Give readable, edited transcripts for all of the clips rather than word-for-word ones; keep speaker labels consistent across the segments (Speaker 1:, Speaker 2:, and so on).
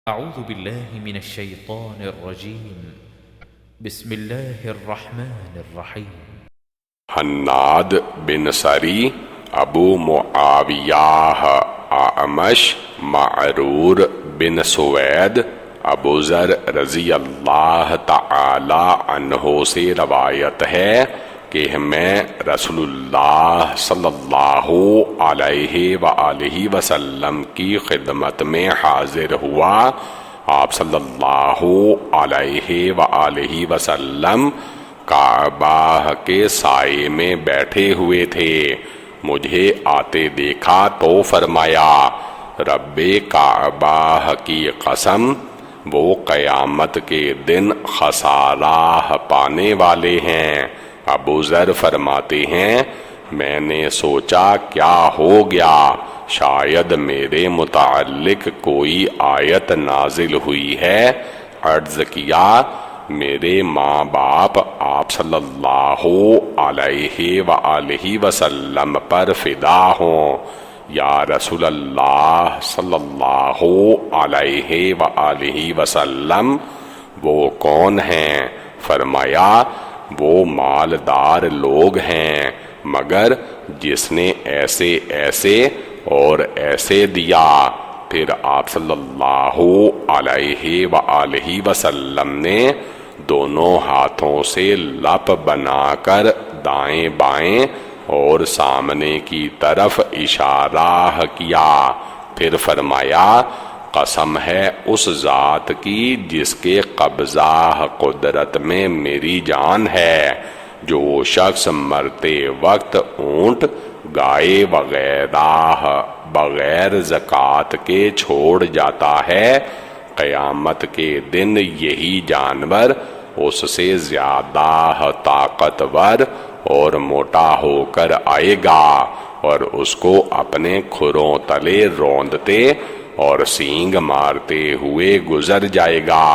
Speaker 1: أعوذ بالله من الشيطان الرجيم بسم الله الرحمن الرحيم
Speaker 2: حناد بن سری ابو معاویہ اعمش معرور بن سوید ابو ذر رضی اللہ تعالی عنہ سے روایت ہے کہ میں رسول اللہ صلی اللہ علیہ وآلہ وسلم کی خدمت میں حاضر ہوا۔ آپ صلی اللہ علیہ وآلہ وسلم کعبہ کے سائے میں بیٹھے ہوئے تھے۔ مجھے آتے دیکھا تو فرمایا، رب کعبہ کی قسم، وہ قیامت کے دن خسارہ پانے والے ہیں۔ ابو ذر فرماتے ہیں، میں نے سوچا کیا ہو گیا، شاید میرے متعلق کوئی آیت نازل ہوئی ہے۔ عرض کیا، میرے ماں باپ آپ صلی اللہ علیہ وآلہ وسلم پر فدا ہوں۔ یا رسول اللہ صلی اللہ علیہ وآلہ وسلم، وہ کون ہیں؟ فرمایا، وہ مالدار لوگ ہیں، مگر جس نے ایسے ایسے اور ایسے دیا۔ پھر آپ صلی اللہ علیہ وآلہ وسلم نے دونوں ہاتھوں سے لپ بنا کر دائیں بائیں اور سامنے کی طرف اشارہ کیا۔ پھر فرمایا، قسم ہے اس ذات کی جس کے قبضہ قدرت میں میری جان ہے، جو شخص مرتے وقت اونٹ، گائے وغیرہ بغیر زکوٰۃ کے چھوڑ جاتا ہے، قیامت کے دن یہی جانور اس سے زیادہ طاقتور اور موٹا ہو کر آئے گا اور اس کو اپنے کھروں تلے روندتے اور سینگ مارتے ہوئے گزر جائے گا۔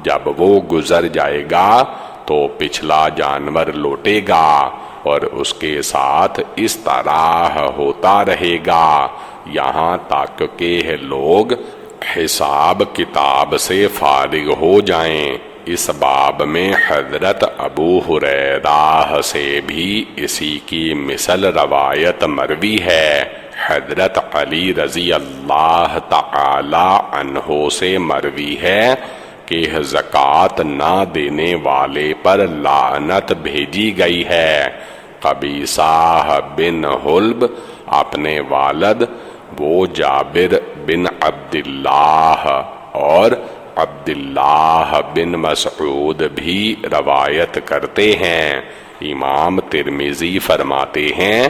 Speaker 2: جب وہ گزر جائے گا تو پچھلا جانور لوٹے گا اور اس کے ساتھ اس طرح ہوتا رہے گا یہاں تک کہ لوگ حساب کتاب سے فارغ ہو جائیں۔ اس باب میں حضرت ابو ہریرہ سے بھی اسی کی مثل روایت مروی ہے۔ حضرت علی رضی اللہ تعالی عنہ سے مروی ہے کہ زکوٰۃ نہ دینے والے پر لعنت بھیجی گئی ہے۔ قبیصہ بن حلب اپنے والد وہ جابر بن عبداللہ اور عبداللہ بن مسعود بھی روایت کرتے ہیں۔ امام ترمذی فرماتے ہیں،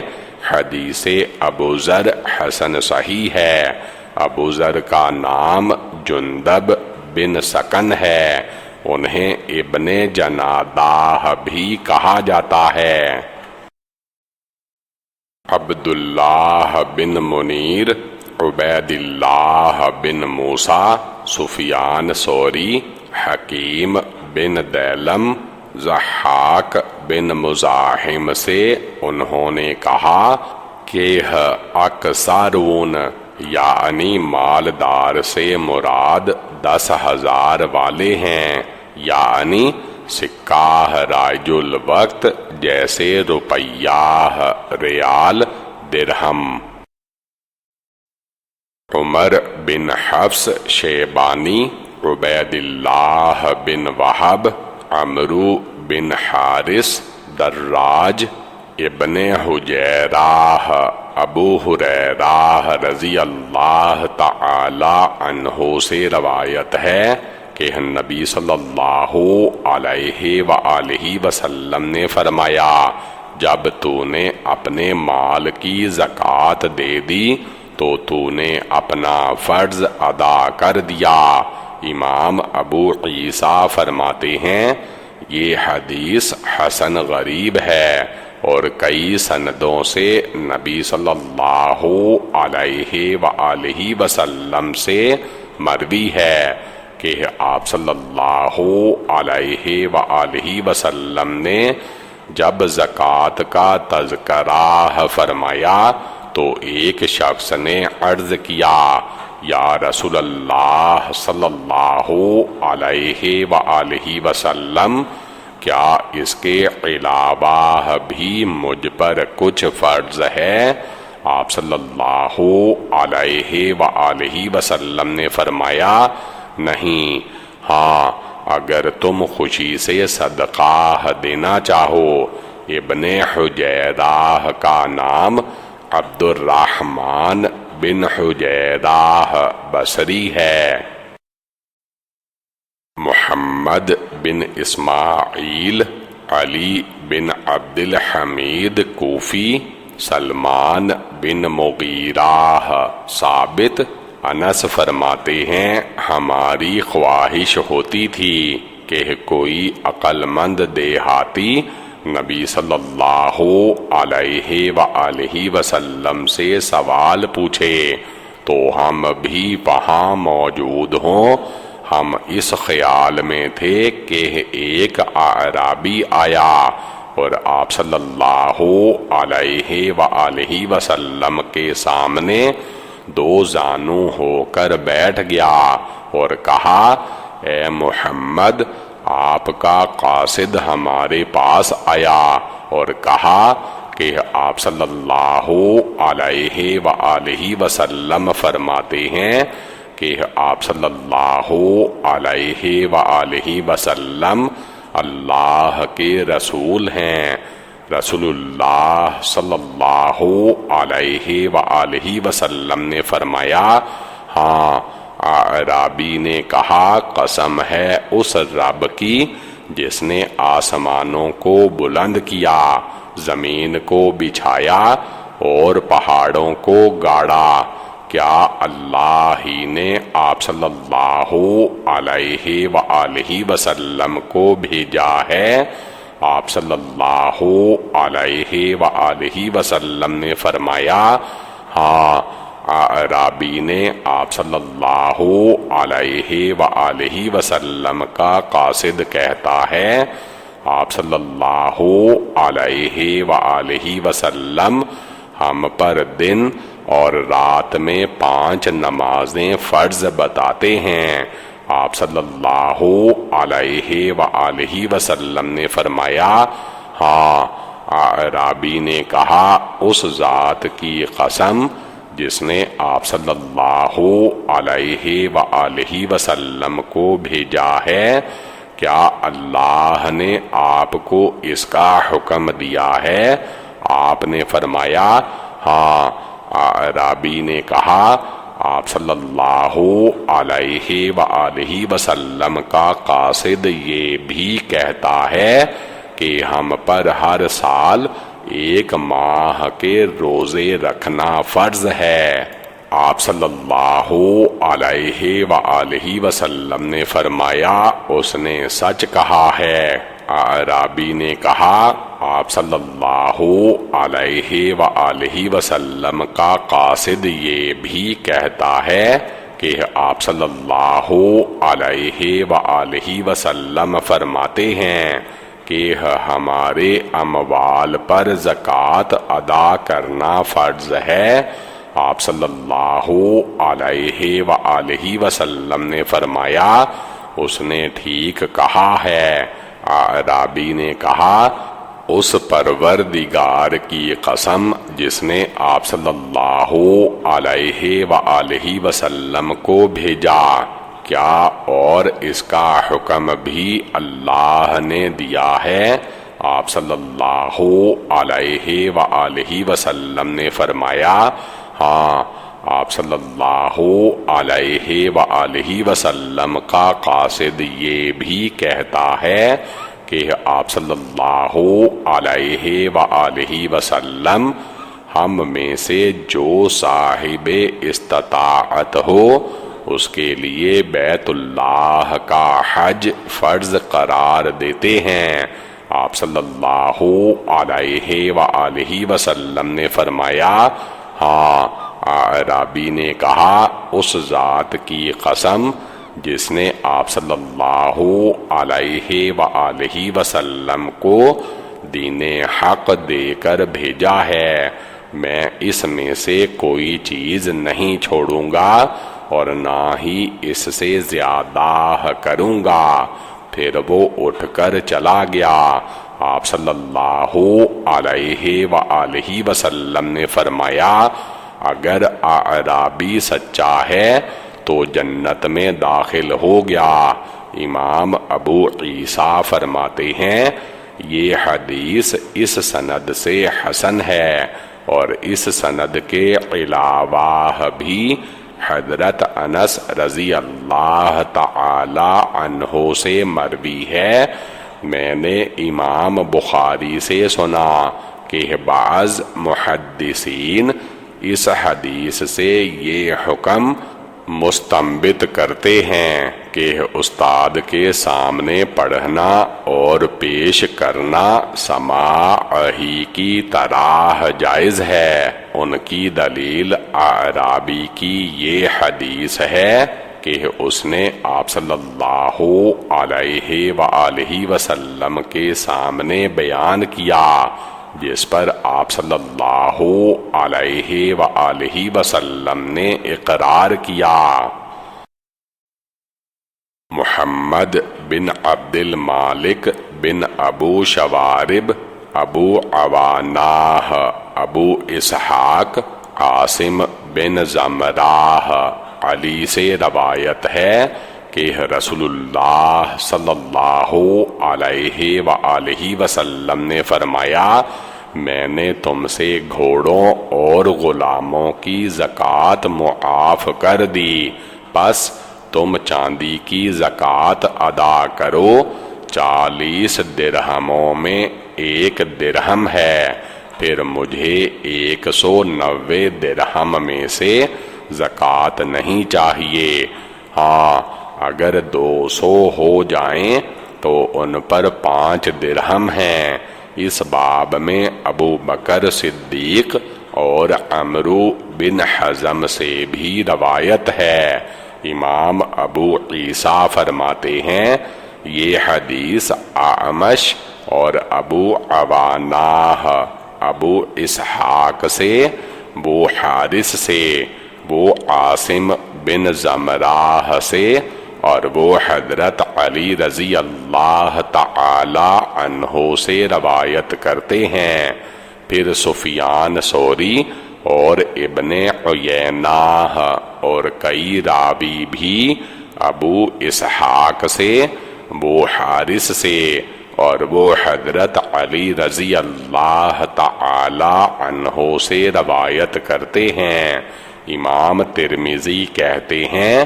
Speaker 2: حدیث ابو ذر حسن صحیح ہے۔ ابو ذر کا نام جندب بن سکن ہے، انہیں ابن جنادہ بھی کہا جاتا ہے۔ عبداللہ بن منیر، عبید اللہ بن موسیٰ، سفیان ثوری، حکیم بن دیلم، ضحاک بن مزاحم سے انہوں نے کہا کہ اکثرون یعنی مالدار سے مراد 10,000 والے ہیں، یعنی سکہ رائج الوقت جیسے روپیہ، ریال، درہم۔ عمر بن حفص شیبانی، عبید اللہ بن وہب، عمرو بن حارث، دراج، ابن حجیرہ، ابو ہریرہ رضی اللہ تعالی عنہ سے روایت ہے کہ نبی صلی اللہ علیہ وآلہ وسلم نے فرمایا، جب تو نے اپنے مال کی زکوٰۃ دے دی تو تو نے اپنا فرض ادا کر دیا۔ امام ابو عیسیٰ فرماتے ہیں، یہ حدیث حسن غریب ہے اور کئی سندوں سے نبی صلی اللہ علیہ وآلہ وسلم سے مروی ہے کہ آپ صلی اللہ علیہ وآلہ وسلم نے جب زکوٰۃ کا تذکرہ فرمایا تو ایک شخص نے عرض کیا، یا رسول اللہ صلی اللہ علیہ وآلہ وسلم، کیا اس کے علاوہ بھی مجھ پر کچھ فرض ہے؟ آپ صلی اللہ علیہ وآلہ وسلم نے فرمایا، نہیں، ہاں اگر تم خوشی سے صدقہ دینا چاہو۔ ابن حجیرہ کا نام عبد الرحمن بن حجیرہ بصری ہے۔ محمد بن اسماعیل، علی بن عبد الحمید کوفی، سلمان بن مغیرہ ثابت، انس فرماتے ہیں ہماری خواہش ہوتی تھی کہ کوئی عقل مند دیہاتی نبی صلی اللہ علیہ وآلہ وسلم سے سوال پوچھے تو ہم بھی وہاں موجود ہوں۔ ہم اس خیال میں تھے کہ ایک اعرابی آیا اور آپ صلی اللہ علیہ وآلہ وسلم کے سامنے دو زانو ہو کر بیٹھ گیا اور کہا، اے محمد، آپ کا قاصد ہمارے پاس آیا اور کہا کہ آپ صلی اللہ علیہ وآلہ وسلم فرماتے ہیں کہ آپ صلی اللہ علیہ وآلہ وسلم اللہ کے رسول ہیں۔ رسول اللہ صلی اللہ علیہ وآلہ وسلم نے فرمایا، ہاں۔ اعرابی نے کہا، قسم ہے اس رب کی جس نے آسمانوں کو بلند کیا، زمین کو بچھایا اور پہاڑوں کو گاڑا، کیا اللہ ہی نے آپ صلی اللہ علیہ وآلہ وسلم کو بھیجا ہے؟ آپ صلی اللہ علیہ وآلہ وسلم نے فرمایا، ہاں۔ اعرابی نے آپ صلی اللہ علیہ وآلہ وسلم کا قاصد کہتا ہے، آپ صلی اللہ علیہ وآلہ وسلم ہم پر دن اور رات میں 5 نمازیں فرض بتاتے ہیں۔ آپ صلی اللہ علیہ وآلہ وسلم نے فرمایا، ہاں۔ اعرابی نے کہا، اس ذات کی قسم جس نے آپ صلی اللہ علیہ وآلہ وسلم کو بھیجا ہے، کیا اللہ نے آپ کو اس کا حکم دیا ہے؟ آپ نے فرمایا، ہاں۔ اعرابی نے کہا، آپ صلی اللہ علیہ وآلہ وسلم کا قاصد یہ بھی کہتا ہے کہ ہم پر ہر سال 1 ماہ کے روزے رکھنا فرض ہے۔ آپ صلی اللہ علیہ وآلہ وسلم نے فرمایا، اس نے سچ کہا ہے۔ اعرابی نے کہا، آپ صلی اللہ علیہ وآلہ وسلم کا قاصد یہ بھی کہتا ہے کہ آپ صلی اللہ علیہ وآلہ وسلم فرماتے ہیں کہ ہمارے اموال پر زکوٰۃ ادا کرنا فرض ہے۔ آپ صلی اللہ علیہ وآلہ وسلم نے فرمایا، اس نے ٹھیک کہا ہے۔ اعرابی نے کہا، اس پروردگار کی قسم جس نے آپ صلی اللہ علیہ وآلہ وسلم کو بھیجا، کیا اور اس کا حکم بھی اللہ نے دیا ہے؟ آپ صلی اللہ علیہ وآلہ وسلم نے فرمایا، ہاں۔ آپ صلی اللہ علیہ وآلہ وسلم کا قاصد یہ بھی کہتا ہے کہ آپ صلی اللہ علیہ وآلہ وسلم ہم میں سے جو صاحب استطاعت ہو اس کے لیے بیت اللہ کا حج فرض قرار دیتے ہیں۔ آپ صلی اللہ علیہ وآلہ وسلم نے فرمایا، ہاں۔ اعرابی نے کہا، اس ذات کی قسم جس نے آپ صلی اللہ علیہ وآلہ وسلم کو دین حق دے کر بھیجا ہے، میں اس میں سے کوئی چیز نہیں چھوڑوں گا اور نہ ہی اس سے زیادہ کروں گا۔ پھر وہ اٹھ کر چلا گیا۔ آپ صلی اللہ علیہ وآلہ وسلم نے فرمایا، اگر اعرابی سچا ہے تو جنت میں داخل ہو گیا۔ امام ابو عیسیٰ فرماتے ہیں یہ حدیث اس سند سے حسن ہے، اور اس سند کے علاوہ بھی حضرت انس رضی اللہ تعالی عنہ سے مروی ہے۔ میں نے امام بخاری سے سنا کہ بعض محدثین اس حدیث سے یہ حکم مستنبط کرتے ہیں کہ استاد کے سامنے پڑھنا اور پیش کرنا سماع ہی کی طرح جائز ہے۔ ان کی دلیل اعرابی کی یہ حدیث ہے کہ اس نے آپ صلی اللہ علیہ وآلہ وسلم کے سامنے بیان کیا، جس پر آپ صلی اللہ علیہ وآلہ وسلم نے اقرار کیا۔ محمد بن عبد المالک بن ابو شوارب، ابو عواناہ، ابو اسحاق، عاصم بن زمراہ علی سے روایت ہے کہ رسول اللہ صلی اللہ علیہ وآلہ وسلم نے فرمایا، میں نے تم سے گھوڑوں اور غلاموں کی زکوٰۃ معاف کر دی، پس تم چاندی کی زکوٰۃ ادا کرو۔ 40 درہموں میں 1 درہم ہے، پھر مجھے 190 درہم میں سے زکوٰۃ نہیں چاہیے۔ ہاں اگر 200 ہو جائیں تو ان پر 5 درہم ہیں۔ اس باب میں ابو بکر صدیق اور عمرو بن حزم سے بھی روایت ہے۔ امام ابو عیسیٰ فرماتے ہیں یہ حدیث اعمش اور ابو عواناہ، ابو اسحاق سے، وہ حارث سے، وہ عاصم بن زمراہ سے، اور وہ حضرت علی رضی اللہ تعالی عنہ سے روایت کرتے ہیں۔ پھر سفیان ثوری اور ابن عیینہ اور کئی راوی بھی ابو اسحاق سے، وہ حارث سے، اور وہ حضرت علی رضی اللہ تعالی عنہ سے روایت کرتے ہیں۔ امام ترمذی کہتے ہیں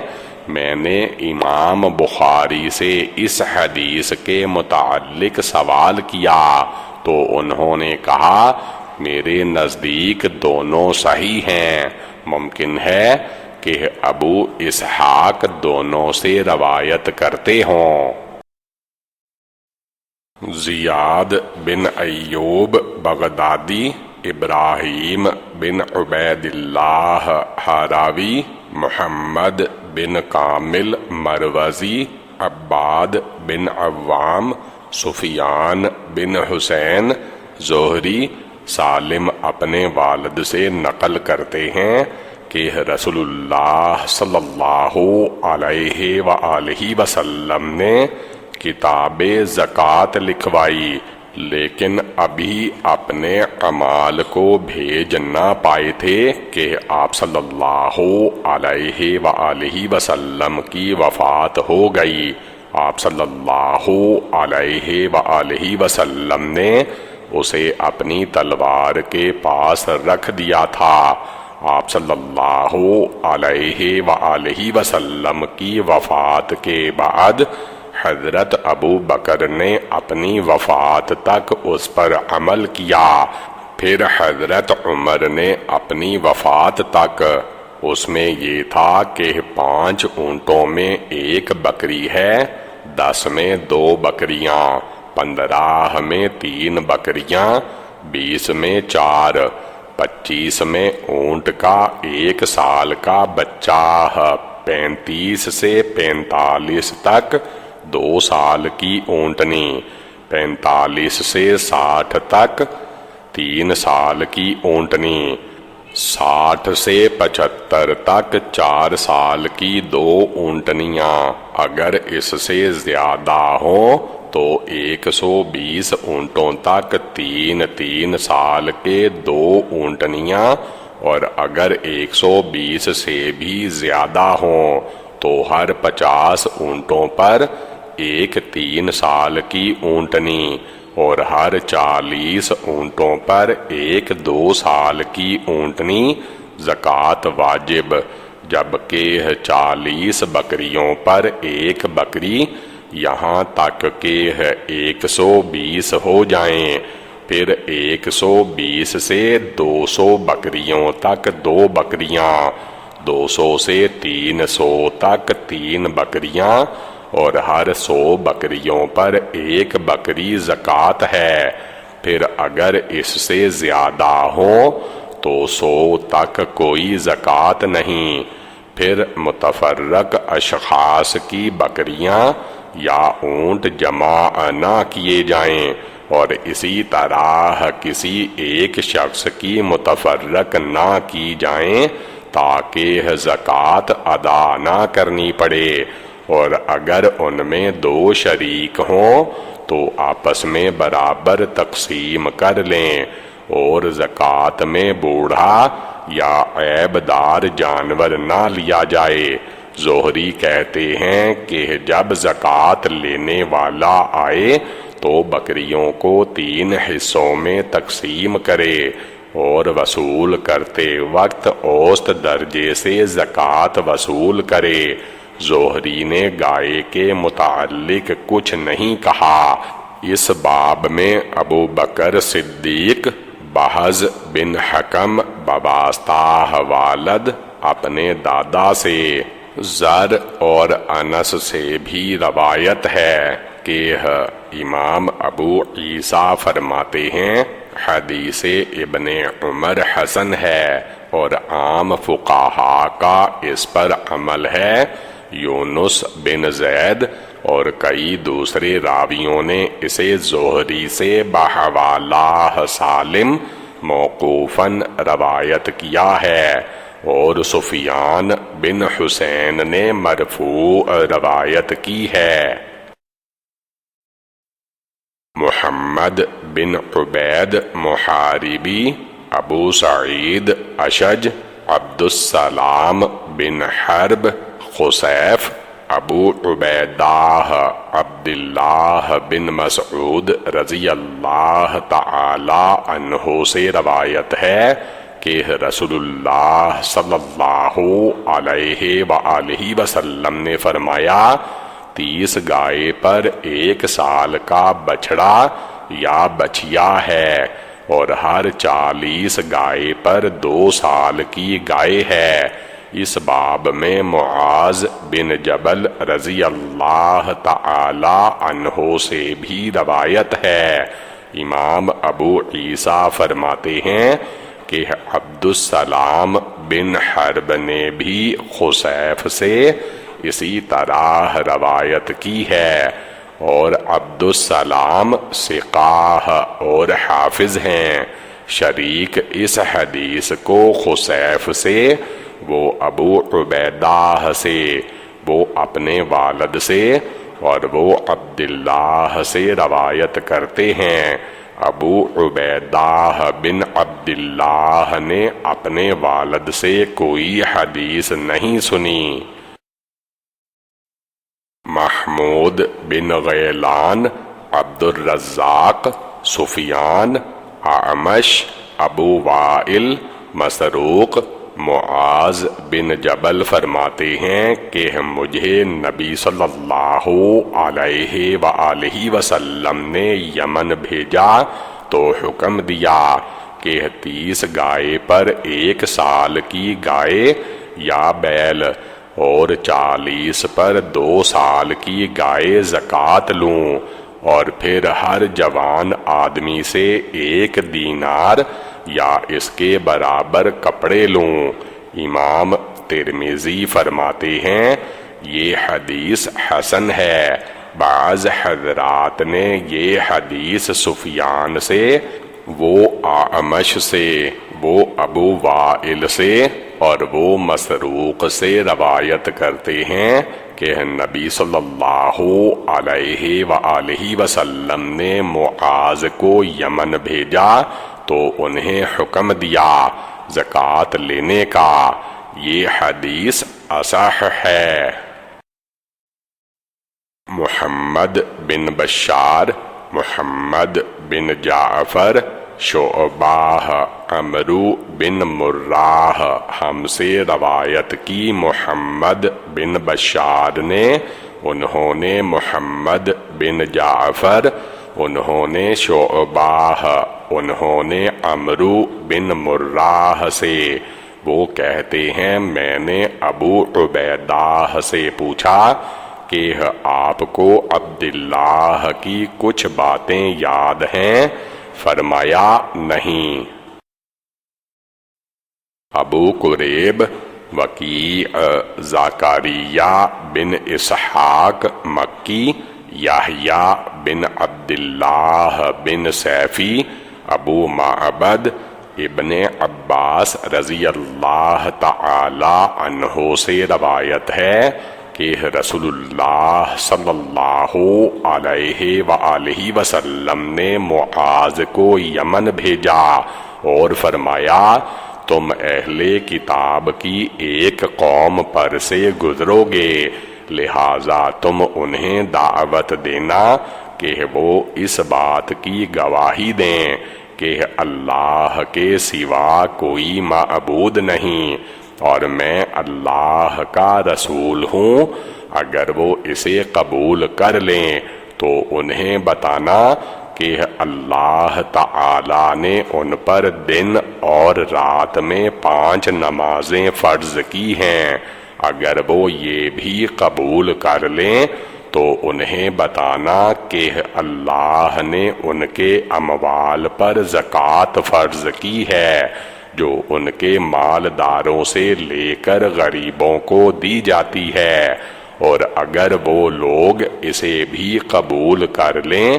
Speaker 2: میں نے امام بخاری سے اس حدیث کے متعلق سوال کیا تو انہوں نے کہا میرے نزدیک دونوں صحیح ہیں، ممکن ہے کہ ابو اسحاق دونوں سے روایت کرتے ہوں۔ زیاد بن ایوب بغدادی، ابراہیم بن عبید اللہ ہراوی، محمد بن کامل مروزی، عباد بن عوام، سفیان بن حسین زہری، سالم اپنے والد سے نقل کرتے ہیں کہ رسول اللہ صلی اللہ علیہ وآلہ وسلم نے کتاب زکوٰۃ لکھوائی، لیکن ابھی اپنے اعمال کو بھیج نہ پائے تھے کہ آپ صلی اللہ علیہ وآلہ وسلم کی وفات ہو گئی۔ آپ صلی اللہ علیہ وآلہ وسلم نے اسے اپنی تلوار کے پاس رکھ دیا تھا۔ آپ صلی اللہ علیہ وآلہ وسلم کی وفات کے بعد حضرت ابو بکر نے اپنی وفات تک اس پر عمل کیا، پھر حضرت عمر نے اپنی وفات تک۔ اس میں یہ تھا کہ 5 اونٹوں میں 1 بکری ہے، 10 میں 2 بکریاں، 15 میں 3 بکریاں، 20 میں 4، 25 میں اونٹ کا 1 سال کا بچہ، 35 سے 45 تک 2 سال کی اونٹنی، 45 سے 60 تک 3 سال کی اونٹنی، 60 سے 75 تک 4 سال کی 2 اونٹنیاں، اگر اس سے زیادہ ہوں تو 120 اونٹوں تک 3 سال کے 2 اونٹنیاں، اور اگر 120 سے بھی زیادہ ہوں تو ہر 50 اونٹوں پر 3 سال کی اونٹنی، اور ہر 40 اونٹوں پر 2 سال کی اونٹنی زکوٰۃ واجب، جبکہ 40 بکریوں پر 1 بکری، یہاں تک کہ 120 ہو جائیں، پھر 120 سے 200 بکریوں تک 2 بکریاں، 200 سے 300 تک 3 بکریاں، اور ہر 100 بکریوں پر 1 بکری زکوٰۃ ہے۔ پھر اگر اس سے زیادہ ہوں تو 100 تک کوئی زکوٰۃ نہیں۔ پھر متفرق اشخاص کی بکریاں یا اونٹ جمع نہ کیے جائیں، اور اسی طرح کسی ایک شخص کی متفرق نہ کی جائیں تاکہ زکوٰۃ ادا نہ کرنی پڑے، اور اگر ان میں 2 شریک ہوں تو آپس میں برابر تقسیم کر لیں، اور زکوٰۃ میں بوڑھا یا عیب دار جانور نہ لیا جائے۔ زہری کہتے ہیں کہ جب زکوٰۃ لینے والا آئے تو بکریوں کو 3 حصوں میں تقسیم کرے، اور وصول کرتے وقت اوسط درجے سے زکوٰۃ وصول کرے۔ زہری نے گائے کے متعلق کچھ نہیں کہا۔ اس باب میں ابو بکر صدیق بہز بن حکم بواسطہ والد اپنے دادا سے، زر اور انس سے بھی روایت ہے کہ امام ابو عیسیٰ فرماتے ہیں حدیث ابن عمر حسن ہے، اور عام فقہاء کا اس پر عمل ہے۔ یونس بن زید اور کئی دوسرے راویوں نے اسے زہری سے بحوالہ سالم موقوفاً روایت کیا ہے، اور سفیان بن حسین نے مرفوع روایت کی ہے۔ محمد بن عبید محاربی، ابو سعید اشج، عبد السلام بن حرب خسیف، ابو عبیدہ عبداللہ بن مسعود رضی اللہ تعالی عنہ سے روایت ہے کہ رسول اللہ صلی اللہ علیہ وآلہ وسلم نے فرمایا، 30 گائے پر 1 سال کا بچڑا یا بچیا ہے، اور ہر 40 گائے پر 2 سال کی گائے ہے۔ اس باب میں معاذ بن جبل رضی اللہ تعالی عنہ سے بھی روایت ہے۔ امام ابو عیسیٰ فرماتے ہیں کہ عبد السلام بن حرب نے بھی خسیف سے اسی طرح روایت کی ہے، اور عبد السلام ثقہ اور حافظ ہیں۔ شریک اس حدیث کو خسیف سے، وہ ابو عبیدہ سے، وہ اپنے والد سے، اور وہ عبداللہ سے روایت کرتے ہیں۔ ابو عبیدہ بن عبداللہ نے اپنے والد سے کوئی حدیث نہیں سنی۔ محمود بن غیلان، عبد الرزاق، سفیان، اعمش، ابو وائل، مسروق، معاذ بن جبل فرماتے ہیں کہ مجھے نبی صلی اللہ علیہ وآلہ وسلم نے یمن بھیجا تو حکم دیا کہ 30 گائے پر 1 سال کی گائے یا بیل، اور 40 پر 2 سال کی گائے زکوٰۃ لوں، اور پھر ہر جوان آدمی سے 1 دینار یا اس کے برابر کپڑے لوں۔ امام ترمذی فرماتے ہیں یہ حدیث حسن ہے۔ بعض حضرات نے یہ حدیث سفیان سے، وہ اعمش سے، وہ ابو وائل سے اور وہ مسروق سے روایت کرتے ہیں کہ نبی صلی اللہ علیہ وآلہ وسلم نے معاذ کو یمن بھیجا تو انہیں حکم دیا زکوٰۃ لینے کا۔ یہ حدیث اصح ہے۔ محمد بن بشار، محمد بن جعفر، شعبہ، عمرو بن مراہ ہم سے روایت کی۔ محمد بن بشار نے، انہوں نے محمد بن جعفر، انہوں نے شعبہ، انہوں نے عمرو بن مراہ سے۔ وہ کہتے ہیں میں نے ابو عبیدہ سے پوچھا کہ آپ کو عبداللہ کی کچھ باتیں یاد ہیں؟ فرمایا نہیں۔ ابو قریب، وکیع، زکریا بن اسحاق مکی، یحییٰ بن عبداللہ بن سیفی، ابو معبد، ابن عباس رضی اللہ تعالی عنہ سے روایت ہے کہ رسول اللہ صلی اللہ علیہ وآلہ وسلم نے معاذ کو یمن بھیجا اور فرمایا تم اہل کتاب کی ایک قوم پر سے گزرو گے، لہذا تم انہیں دعوت دینا کہ وہ اس بات کی گواہی دیں کہ اللہ کے سوا کوئی معبود نہیں اور میں اللہ کا رسول ہوں۔ اگر وہ اسے قبول کر لیں تو انہیں بتانا کہ اللہ تعالی نے ان پر دن اور رات میں 5 نمازیں فرض کی ہیں۔ اگر وہ یہ بھی قبول کر لیں تو انہیں بتانا کہ اللہ نے ان کے اموال پر زکوٰۃ فرض کی ہے جو ان کے مالداروں سے لے کر غریبوں کو دی جاتی ہے، اور اگر وہ لوگ اسے بھی قبول کر لیں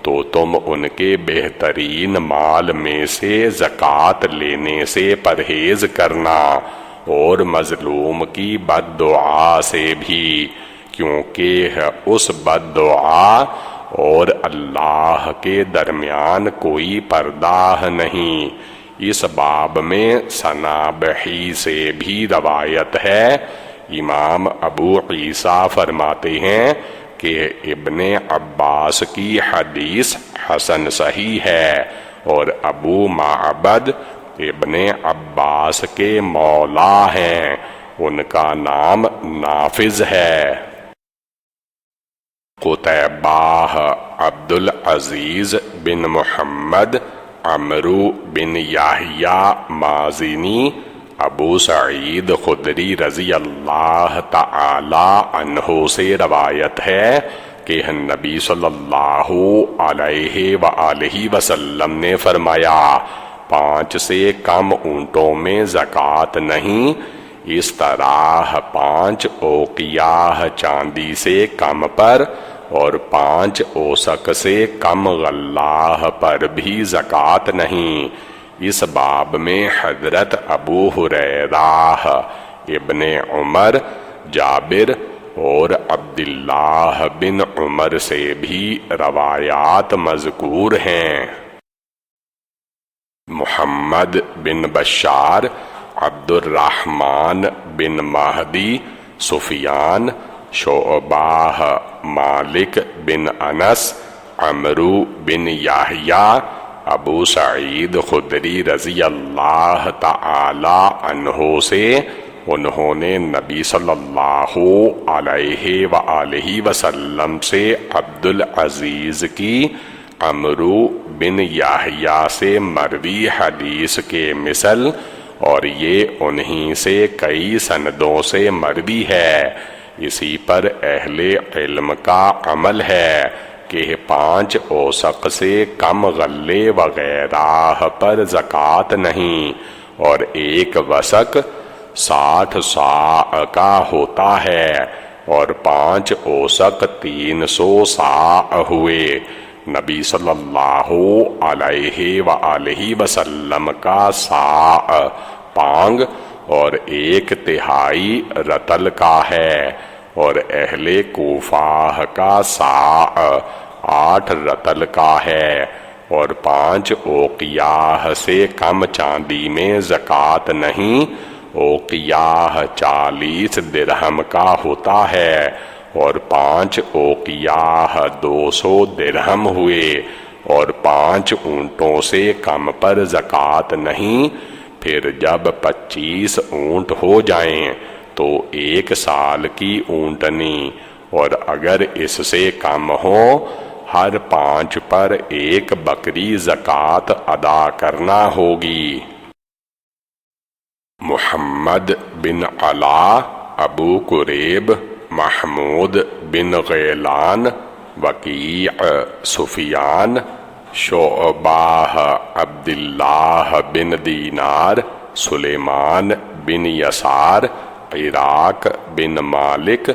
Speaker 2: تو تم ان کے بہترین مال میں سے زکوٰۃ لینے سے پرہیز کرنا اور مظلوم کی بد دعا سے بھی، کیونکہ اس بد دعا اور اللہ کے درمیان کوئی پردہ نہیں۔ اس باب میں صنابحی سے بھی روایت ہے۔ امام ابو عیسیٰ فرماتے ہیں کہ ابن عباس کی حدیث حسن صحیح ہے اور ابو معبد ابن عباس کے مولا ہیں، ان کا نام نافذ ہے۔ قتیبہ، عبدالعزیز بن محمد، عمرو بن یحییٰ مازنی، ابو سعید خدری رضی اللہ تعالی عنہ سے روایت ہے کہ نبی صلی اللہ علیہ وآلہ وسلم نے فرمایا 5 سے کم اونٹوں میں زکوٰۃ نہیں، اس طرح 5 اوقیہ چاندی سے کم پر اور 5 اوسق سے کم غلہ پر بھی زکوٰۃ نہیں۔ اس باب میں حضرت ابو ہریرہ، ابن عمر، جابر اور عبداللہ بن عمر سے بھی روایات مذکور ہیں۔ محمد بن بشار، عبد الرحمن بن مہدی، سفیان، شعبہ، مالک بن انس، عمرو بن یحییٰ، ابو سعید خدری رضی اللہ تعالی عنہ سے، انہوں نے نبی صلی اللہ علیہ وآلہ وسلم سے عبدالعزیز کی عمرو بن یحییٰ سے مروی حدیث کے مثل، اور یہ انہی سے کئی سندوں سے مروی ہے۔ اسی پر اہل علم کا عمل ہے کہ 5 اوسق سے کم غلے وغیرہ پر زکوٰۃ نہیں، اور 1 وسق 60 صاع کا ہوتا ہے، اور 5 اوسق 300 صاع ہوئے۔ نبی صلی اللہ علیہ وآلہ وسلم کا صاع پانگ اور 1/3 رطل کا ہے، اور اہل کوفہ کا صاع 8 رطل کا ہے، اور 5 اوقیاہ سے کم چاندی میں زکوٰۃ نہیں۔ اوقیاہ 40 درہم کا ہوتا ہے، اور 5 اوقیاہ 200 درہم ہوئے، اور 5 اونٹوں سے کم پر زکوٰۃ نہیں۔ پھر جب 25 اونٹ ہو جائیں تو 1 سال کی اونٹنی، اور اگر اس سے کم ہو ہر 5 پر 1 بکری زکوٰۃ ادا کرنا ہوگی۔ محمد بن علا، ابو قریب، محمود بن غیلان، وکیع، سفیان، شعبہ عبداللہ بن دینار، سلیمان بن یسار، عراق بن مالک،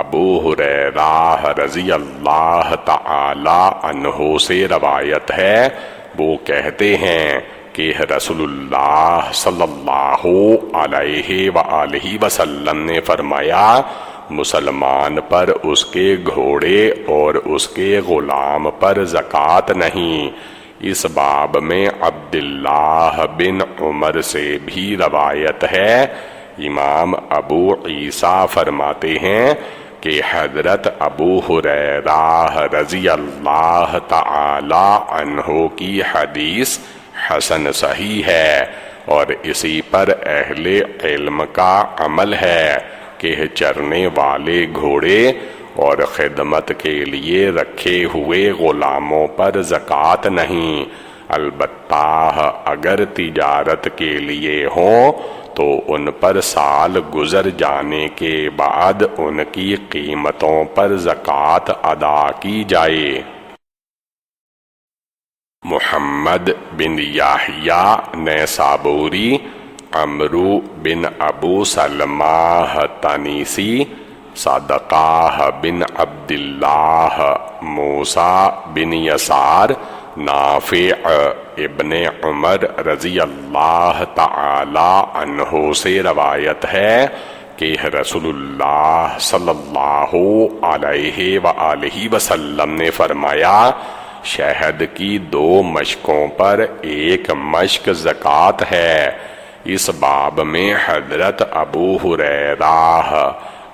Speaker 2: ابو ہریرہ رضی اللہ تعالی عنہ سے روایت ہے، وہ کہتے ہیں کہ رسول اللہ صلی اللہ علیہ وآلہ وسلم نے فرمایا، مسلمان پر اس کے گھوڑے اور اس کے غلام پر زکوٰۃ نہیں۔ اس باب میں عبداللہ بن عمر سے بھی روایت ہے۔ امام ابو عیسیٰ فرماتے ہیں کہ حضرت ابو ہریرہ رضی اللہ تعالی عنہ کی حدیث حسن صحیح ہے، اور اسی پر اہل علم کا عمل ہے کہ چرنے والے گھوڑے اور خدمت کے لیے رکھے ہوئے غلاموں پر زکوٰۃ نہیں، البتہ اگر تجارت کے لیے ہوں تو ان پر سال گزر جانے کے بعد ان کی قیمتوں پر زکوٰۃ ادا کی جائے۔ محمد بن یحییٰ نیسابوری، عمرو بن ابو سلمہ تنیسی، صدقہ بن عبداللہ، موسیٰ بن یسار، نافع ابن عمر رضی اللہ تعالی عنہ سے روایت ہے کہ رسول اللہ صلی اللہ علیہ وآلہ وسلم نے فرمایا، شہد کی 2 مشکوں پر 1 مشک زکوٰۃ ہے۔ اس باب میں حضرت ابو ہریرہ،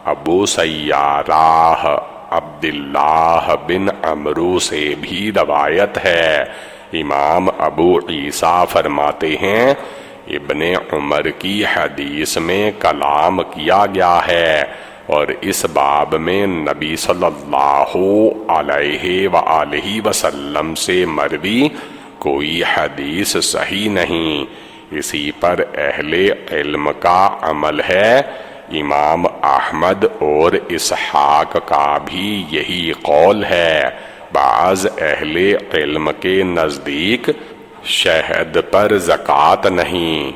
Speaker 2: ابو سیارہ، عبداللہ بن عمرو سے بھی روایت ہے۔ امام ابو عیسیٰ فرماتے ہیں، ابن عمر کی حدیث میں کلام کیا گیا ہے، اور اس باب میں نبی صلی اللہ علیہ وآلہ وسلم سے مروی کوئی حدیث صحیح نہیں۔ اسی پر اہل علم کا عمل ہے۔ امام احمد اور اسحاق کا بھی یہی قول ہے۔ بعض اہل علم کے نزدیک شہد پر زکوٰۃ نہیں۔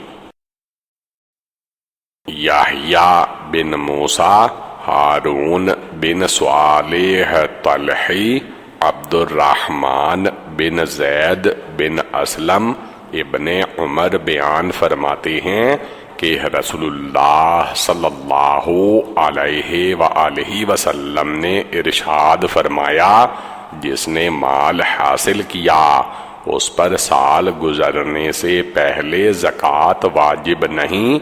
Speaker 2: یحییٰ بن موسیٰ، ہارون بن صالح طلحی، عبد الرحمن بن زید بن اسلم ابن عمر بیان فرماتے ہیں کہ رسول اللہ صلی اللہ علیہ وآلہ وسلم نے ارشاد فرمایا، جس نے مال حاصل کیا اس پر سال گزرنے سے پہلے زکوٰۃ واجب نہیں۔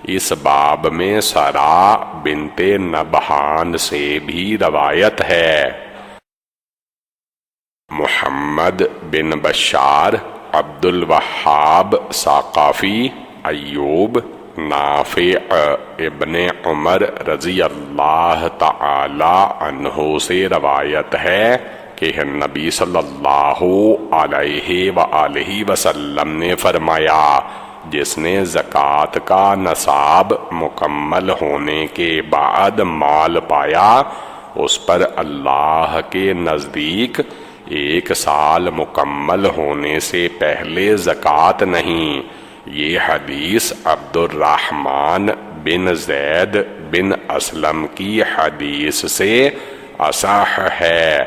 Speaker 2: اس باب میں سرا بنت نبہان سے بھی روایت ہے۔ محمد بن بشار، عبد الوہاب ثقفی، ایوب، نافع ابن عمر رضی اللہ تعالی عنہ سے روایت ہے کہ نبی صلی اللہ علیہ وآلہ وسلم نے فرمایا، جس نے زکوٰۃ کا نصاب مکمل ہونے کے بعد مال پایا، اس پر اللہ کے نزدیک 1 سال مکمل ہونے سے پہلے زکوٰۃ نہیں۔ یہ حدیث عبد الرحمن بن زید بن اسلم کی حدیث سے اصح ہے۔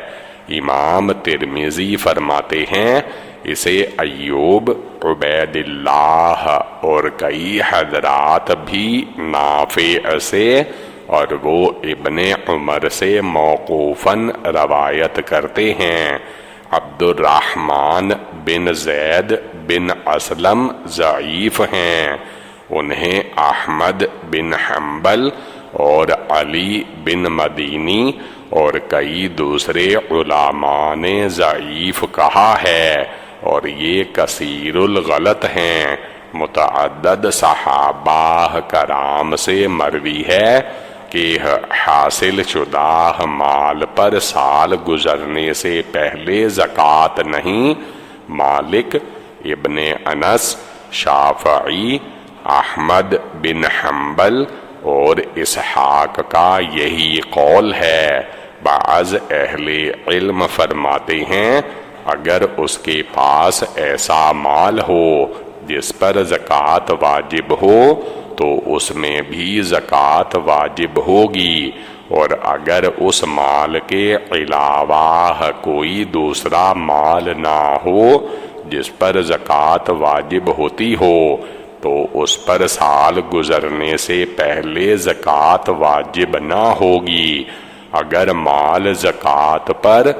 Speaker 2: امام ترمذی فرماتے ہیں اسے ایوب، عبید اللہ اور کئی حضرات بھی نافع سے اور وہ ابن عمر سے موقوفاً روایت کرتے ہیں۔ عبد الرحمن بن زید بن اسلم ضعیف ہیں، انہیں احمد بن حنبل اور علی بن مدینی اور کئی دوسرے علماء نے ضعیف کہا ہے، اور یہ کثیر الغلط ہیں۔ متعدد صحابہ کرام سے مروی ہے کہ حاصل شدہ مال پر سال گزرنے سے پہلے زکوٰۃ نہیں۔ مالک، ابن انس، شافعی، احمد بن حنبل اور اسحاق کا یہی قول ہے۔ بعض اہل علم فرماتے ہیں اگر اس کے پاس ایسا مال ہو جس پر زکوٰۃ واجب ہو تو اس میں بھی زکوٰۃ واجب ہوگی، اور اگر اس مال کے علاوہ کوئی دوسرا مال نہ ہو جس پر زکوٰۃ واجب ہوتی ہو تو اس پر سال گزرنے سے پہلے زکوٰۃ واجب نہ ہوگی۔ اگر مال زکوٰۃ پر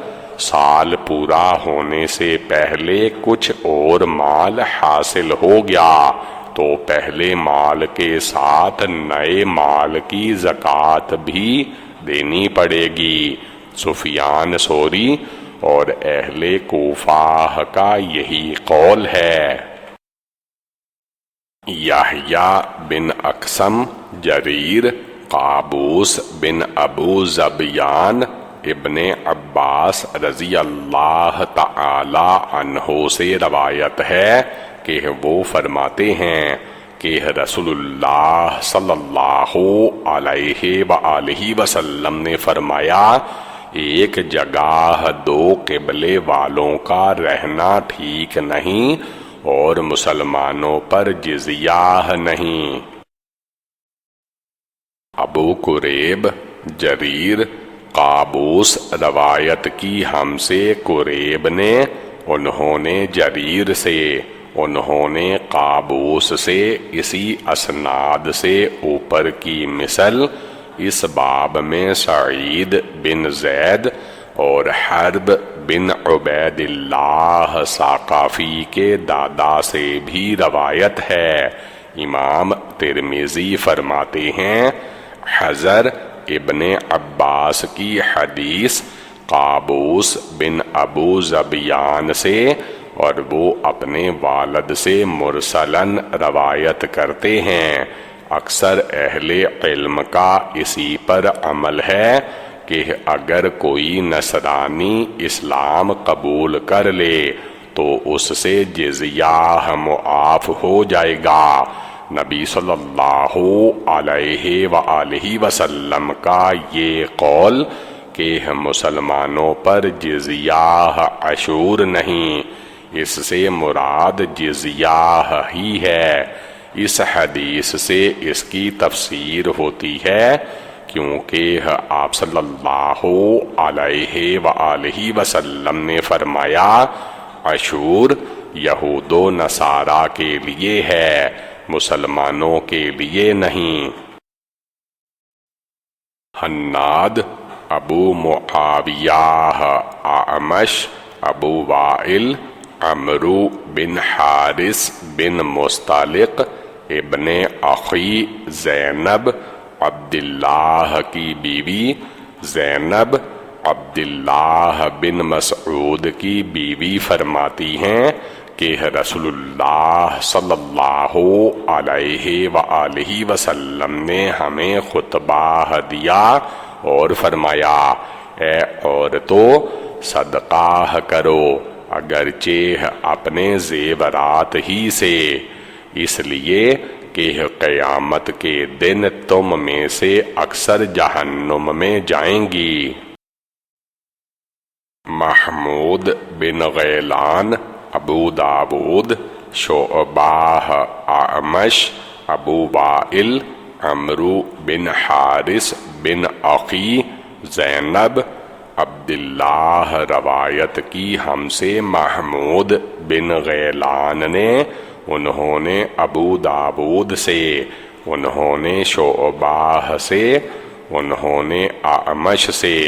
Speaker 2: سال پورا ہونے سے پہلے کچھ اور مال حاصل ہو گیا تو پہلے مال کے ساتھ نئے مال کی زکوٰۃ بھی دینی پڑے گی۔ سفیان ثوری اور اہل کوفہ کا یہی قول ہے۔ یحییٰ بن اقسم، جریر، قابوس بن ابو ذبیان، ابن عباس رضی اللہ تعالی عنہ سے روایت ہے کہ وہ فرماتے ہیں کہ رسول اللہ صلی اللہ علیہ وآلہ وسلم نے فرمایا ایک جگہ دو قبلے والوں کا رہنا ٹھیک نہیں اور مسلمانوں پر جزیہ نہیں۔ ابو قریب، جریر، قابوس روایت کی ہم سے قریب نے، انہوں نے جریر سے، انہوں نے قابوس سے اسی اسناد سے اوپر کی مثل اس باب میں سعید بن زید اور حرب بن عبید اللہ ثقفی کے دادا سے بھی روایت ہے۔ امام ترمذی فرماتے ہیں حضر ابن عباس کی حدیث قابوس بن ابو ذبیان سے، اور وہ اپنے والد سے مرسلاً روایت کرتے ہیں۔ اکثر اہل علم کا اسی پر عمل ہے کہ اگر کوئی نصرانی اسلام قبول کر لے تو اس سے جزیہ معاف ہو جائے گا۔ نبی صلی اللہ علیہ وآلہ وسلم کا یہ قول کہ مسلمانوں پر جزیہ عشور نہیں، اس سے مراد جزیہ ہی ہے۔ اس حدیث سے اس کی تفسیر ہوتی ہے کیونکہ آپ صلی اللہ علیہ وآلہ وسلم نے فرمایا عشور یہود و نصارہ کے لیے ہے، مسلمانوں کے لیے نہیں۔ حناد، ابو معاویہ، اعمش، ابو وائل، عمرو بن حارث بن مستلق، ابن اخی زینب، عبداللہ کی بیوی زینب عبداللہ بن مسعود کی بیوی فرماتی ہیں کہ رسول اللہ صلی اللہ علیہ وآلہ وسلم نے ہمیں خطبہ دیا اور فرمایا اے عورتو صدقہ کرو اگرچہ اپنے زیورات ہی سے، اس لیے کہ قیامت کے دن تم میں سے اکثر جہنم میں جائیں گی۔ محمود بن غیلان، ابو داود، شعبہ، اعمش، ابو وائل، عمرو بن حارث بن اخی، زینب، عبداللہ روایت کی ہم سے محمود بن غیلان نے، انہوں نے ابو داود سے، انہوں نے شعبہ سے، انہوں نے اعمش سے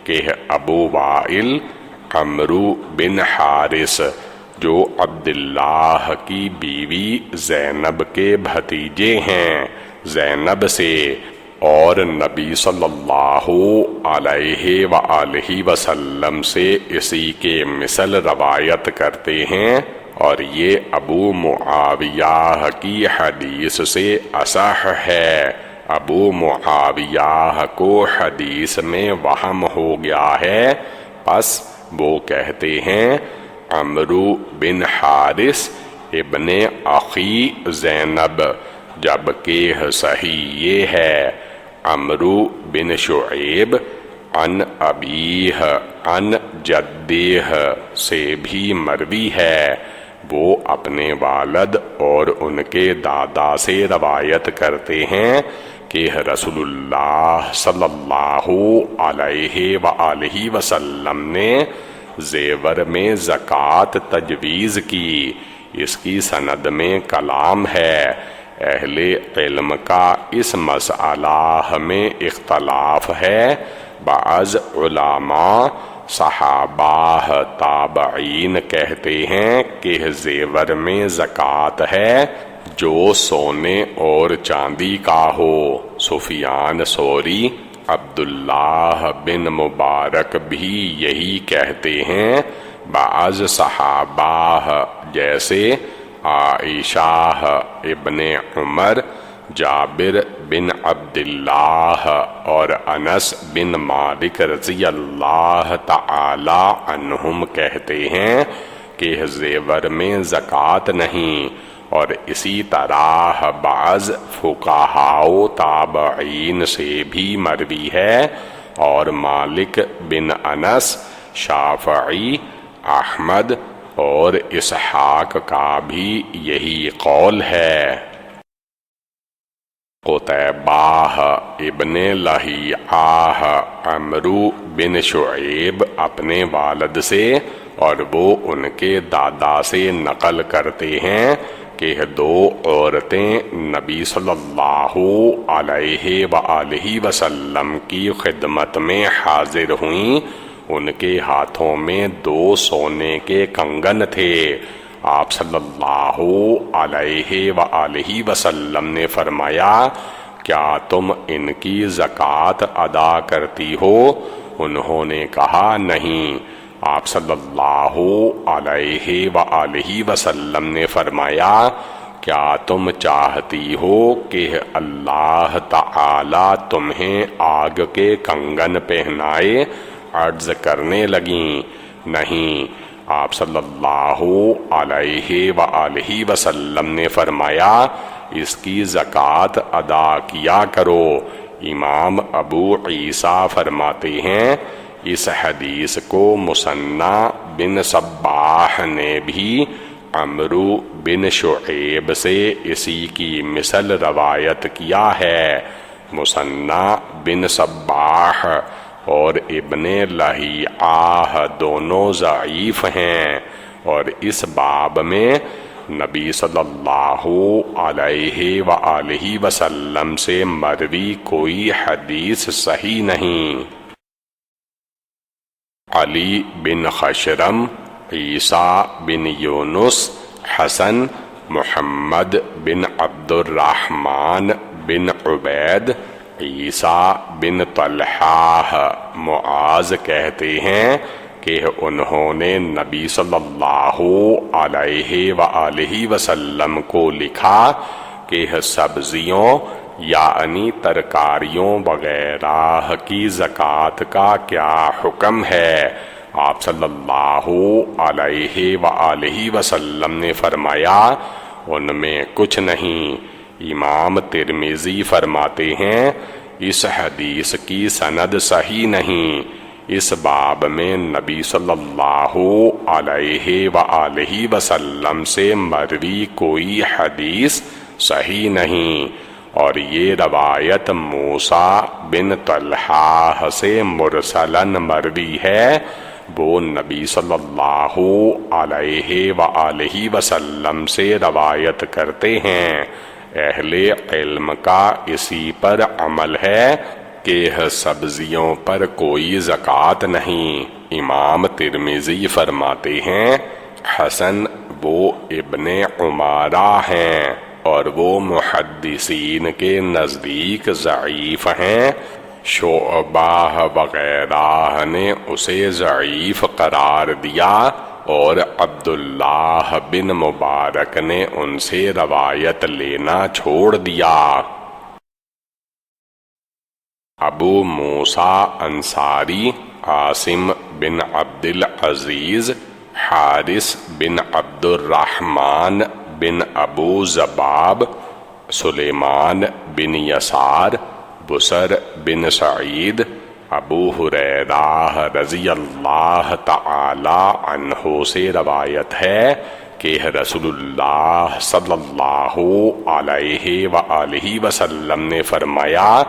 Speaker 2: کہ ابو وائل عمرو بن حارث جو عبداللہ کی بیوی زینب کے بھتیجے ہیں، زینب سے، اور نبی صلی اللہ علیہ وآلہ وسلم سے اسی کے مثل روایت کرتے ہیں، اور یہ ابو معاویہ کی حدیث سے اصح ہے۔ ابو معاویہ کو حدیث میں وہم ہو گیا ہے، پس وہ کہتے ہیں عمرو بن حارث ابن اخی زینب، جبکہ صحیح یہ ہے عمرو بن شعیب عن ابیہ عن جدیہ سے بھی مروی ہے، وہ اپنے والد اور ان کے دادا سے روایت کرتے ہیں کہ رسول اللہ صلی اللہ علیہ وآلہ وسلم نے زیور میں زکوٰۃ تجویز کی۔ اس کی سند میں کلام ہے، اہل علم کا اس مسئلہ میں اختلاف ہے، بعض علماء صحابہ تابعین کہتے ہیں کہ زیور میں زکوٰۃ ہے جو سونے اور چاندی کا ہو۔ سفیان ثوری، عبداللہ بن مبارک بھی یہی کہتے ہیں، بعض صحابہ جیسے عائشہ ابن عمر، جابر بن عبداللہ اور انس بن مالک رضی اللہ تعالی عنہم کہتے ہیں کہ زیور میں زکوٰۃ نہیں، اور اسی طرح بعض فقہاء و تابعین سے بھی مروی ہے، اور مالک بن انس، شافعی، احمد اور اسحاق کا بھی یہی قول ہے۔ قتیبہ ابن لہیعہ عمرو بن شعیب اپنے والد سے اور وہ ان کے دادا سے نقل کرتے ہیں کہ دو عورتیں نبی صلی اللہ علیہ وآلہ وسلم کی خدمت میں حاضر ہوئیں، ان کے ہاتھوں میں 2 سونے کے کنگن تھے۔ آپ صلی اللہ علیہ وآلہ وسلم نے فرمایا، کیا تم ان کی زکوٰۃ ادا کرتی ہو؟ انہوں نے کہا نہیں۔ آپ صلی اللہ علیہ وآلہ وسلم نے فرمایا، کیا تم چاہتی ہو کہ اللہ تعالی تمہیں آگ کے کنگن پہنائے؟ عرض کرنے لگیں، نہیں۔ آپ صلی اللہ علیہ وآلہ وسلم نے فرمایا، اس کی زکوٰۃ ادا کیا کرو۔ امام ابو عیسیٰ فرماتے ہیں، اس حدیث کو مثنی بن صباح نے بھی عمرو بن شعیب سے اسی کی مثل روایت کیا ہے۔ مثنی بن صباح اور ابن لہیعہ دونوں ضعیف ہیں، اور اس باب میں نبی صلی اللہ علیہ وآلہ وسلم سے مروی کوئی حدیث صحیح نہیں۔ علی بن خشرم، عیسیٰ بن یونس، حسن، محمد بن عبد الرحمن بن عبید، عیسیٰ بن طلحہ، معاذ کہتے ہیں کہ انہوں نے نبی صلی اللہ علیہ وآلہ وسلم کو لکھا کہ سبزیوں یعنی ترکاریوں وغیرہ کی زکوٰۃ کا کیا حکم ہے؟ آپ صلی اللہ علیہ وآلہ وسلم نے فرمایا، ان میں کچھ نہیں۔ امام ترمذی فرماتے ہیں، اس حدیث کی سند صحیح نہیں۔ اس باب میں نبی صلی اللہ علیہ وآلہ وسلم سے مروی کوئی حدیث صحیح نہیں، اور یہ روایت موسیٰ بن طلحہ سے مرسلاً مروی ہے، وہ نبی صلی اللہ علیہ وآلہ وسلم سے روایت کرتے ہیں۔ اہل علم کا اسی پر عمل ہے کہ سبزیوں پر کوئی زکوٰۃ نہیں۔ امام ترمذی فرماتے ہیں حسن وہ ابن عمارہ ہیں اور وہ محدثین کے نزدیک ضعیف ہیں۔ شعبہ وغیرہ نے اسے ضعیف قرار دیا اور عبداللہ بن مبارک نے ان سے روایت لینا چھوڑ دیا۔ ابو موسیٰ انصاری، عاصم بن عبد العزیز، حارث بن عبد الرحمن بن ابو زباب، سلیمان بن یسار، بسر بن سعید، ابو ہریرہ رضی اللہ تعالی عنہ سے روایت ہے کہ رسول اللہ صلی اللہ علیہ وآلہ وسلم نے فرمایا،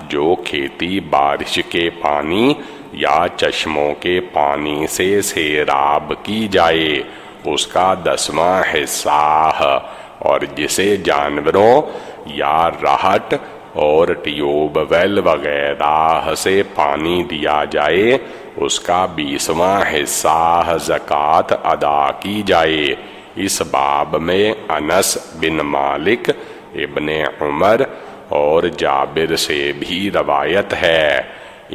Speaker 2: جو کھیتی بارش کے پانی یا چشموں کے پانی سے سیراب کی جائے اس کا 10واں حصہ، اور جسے جانوروں یا رہٹ اور ٹیوب ویل وغیرہ سے پانی دیا جائے اس کا 20واں حصہ زکوٰۃ ادا کی جائے۔ اس باب میں انس بن مالک، ابن عمر اور جابر سے بھی روایت ہے۔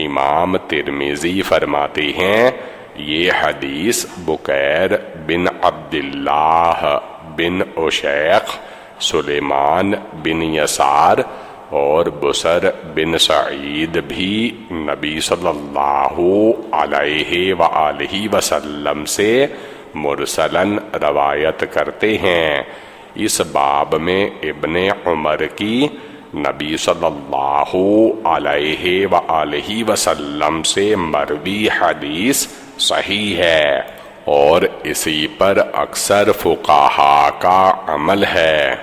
Speaker 2: امام ترمذی فرماتے ہیں یہ حدیث بکیر بن عبداللہ بن عشیق، سلیمان بن یسار اور بسر بن سعید بھی نبی صلی اللہ علیہ وآلہ وسلم سے مرسلاً روایت کرتے ہیں۔ اس باب میں ابن عمر کی نبی صلی اللہ علیہ وآلہ وسلم سے مروی حدیث صحیح ہے اور اسی پر اکثر فقہاء کا عمل ہے۔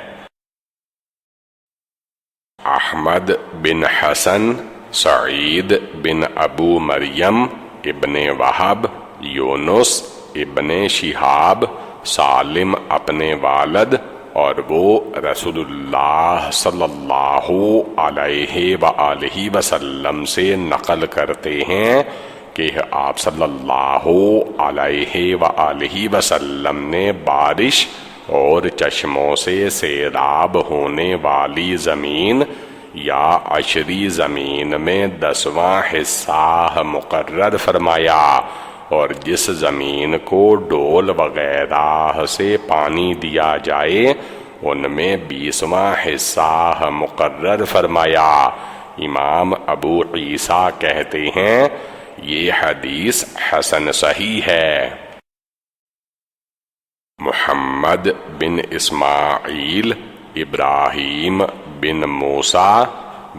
Speaker 2: احمد بن حسن، سعید بن ابو مریم، ابن وہب، یونس ابن شہاب، سالم اپنے والد اور وہ رسول اللہ صلی اللہ علیہ وآلہ وسلم سے نقل کرتے ہیں کہ آپ صلی اللہ علیہ وآلہ وسلم نے بارش اور چشموں سے سیراب ہونے والی زمین یا عشری زمین میں 10واں حصہ مقرر فرمایا، اور جس زمین کو ڈول وغیرہ سے پانی دیا جائے ان میں 20واں حصہ مقرر فرمایا۔ امام ابو عیسیٰ کہتے ہیں یہ حدیث حسن صحیح ہے۔ محمد بن اسماعیل، ابراہیم بن موسیٰ،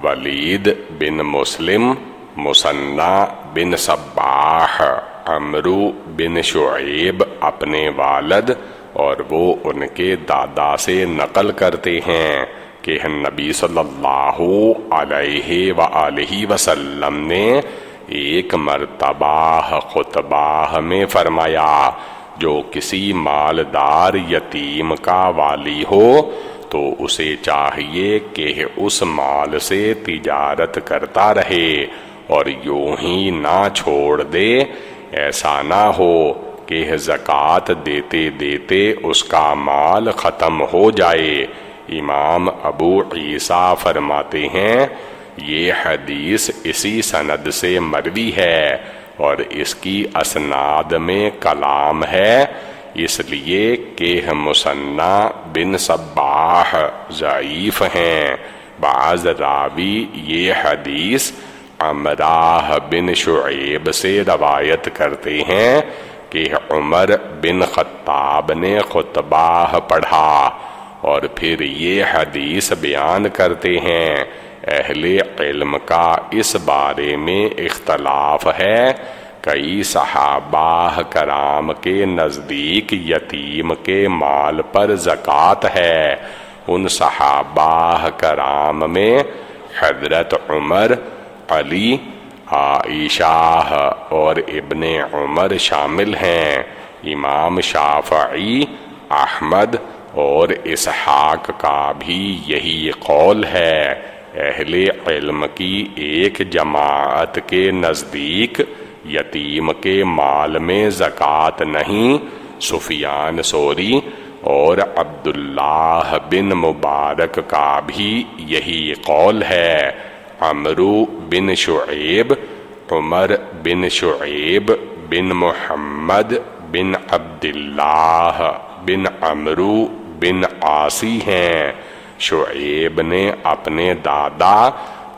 Speaker 2: ولید بن مسلم، مثنی بن صباح، عمرو بن شعیب اپنے والد اور وہ ان کے دادا سے نقل کرتے ہیں کہ نبی صلی اللہ علیہ وآلہ وسلم نے ایک مرتبہ خطبہ میں فرمایا، جو کسی مالدار یتیم کا والی ہو تو اسے چاہیے کہ اس مال سے تجارت کرتا رہے اور یوں ہی نہ چھوڑ دے، ایسا نہ ہو کہ زکوٰۃ دیتے دیتے اس کا مال ختم ہو جائے۔ امام ابو عیسیٰ فرماتے ہیں یہ حدیث اسی سند سے مروی ہے اور اس کی اسناد میں کلام ہے، اس لیے کہ مثنی بن صباح ضعیف ہیں۔ بعض راوی یہ حدیث عمرہ بن شعیب سے روایت کرتے ہیں کہ عمر بن خطاب نے خطبہ پڑھا اور پھر یہ حدیث بیان کرتے ہیں۔ اہل علم کا اس بارے میں اختلاف ہے، کئی صحابہ کرام کے نزدیک یتیم کے مال پر زکوٰۃ ہے ان صحابہ کرام میں حضرت عمر، علی، عائشہ اور ابن عمر شامل ہیں۔ امام شافعی، احمد اور اسحاق کا بھی یہی قول ہے۔ اہل علم کی ایک جماعت کے نزدیک یتیم کے مال میں زکوٰۃ نہیں۔ سفیان ثوری اور عبداللہ بن مبارک کا بھی یہی قول ہے۔ عمرو بن شعیب، عمر بن شعیب بن محمد بن عبداللہ بن عمرو بن عاصی ہیں۔ شعیب نے اپنے دادا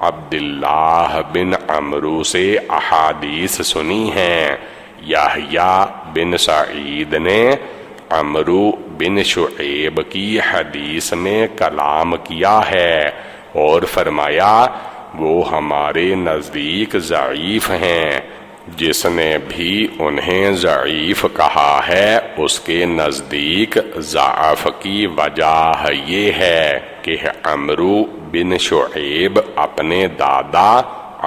Speaker 2: عبداللہ بن عمرو سے احادیث سنی ہیں۔ یحییٰ بن سعید نے عمرو بن شعیب کی حدیث میں کلام کیا ہے اور فرمایا وہ ہمارے نزدیک ضعیف ہیں۔ جس نے بھی انہیں ضعیف کہا ہے اس کے نزدیک ضعف کی وجہ یہ ہے کہ عمرو بن شعیب اپنے دادا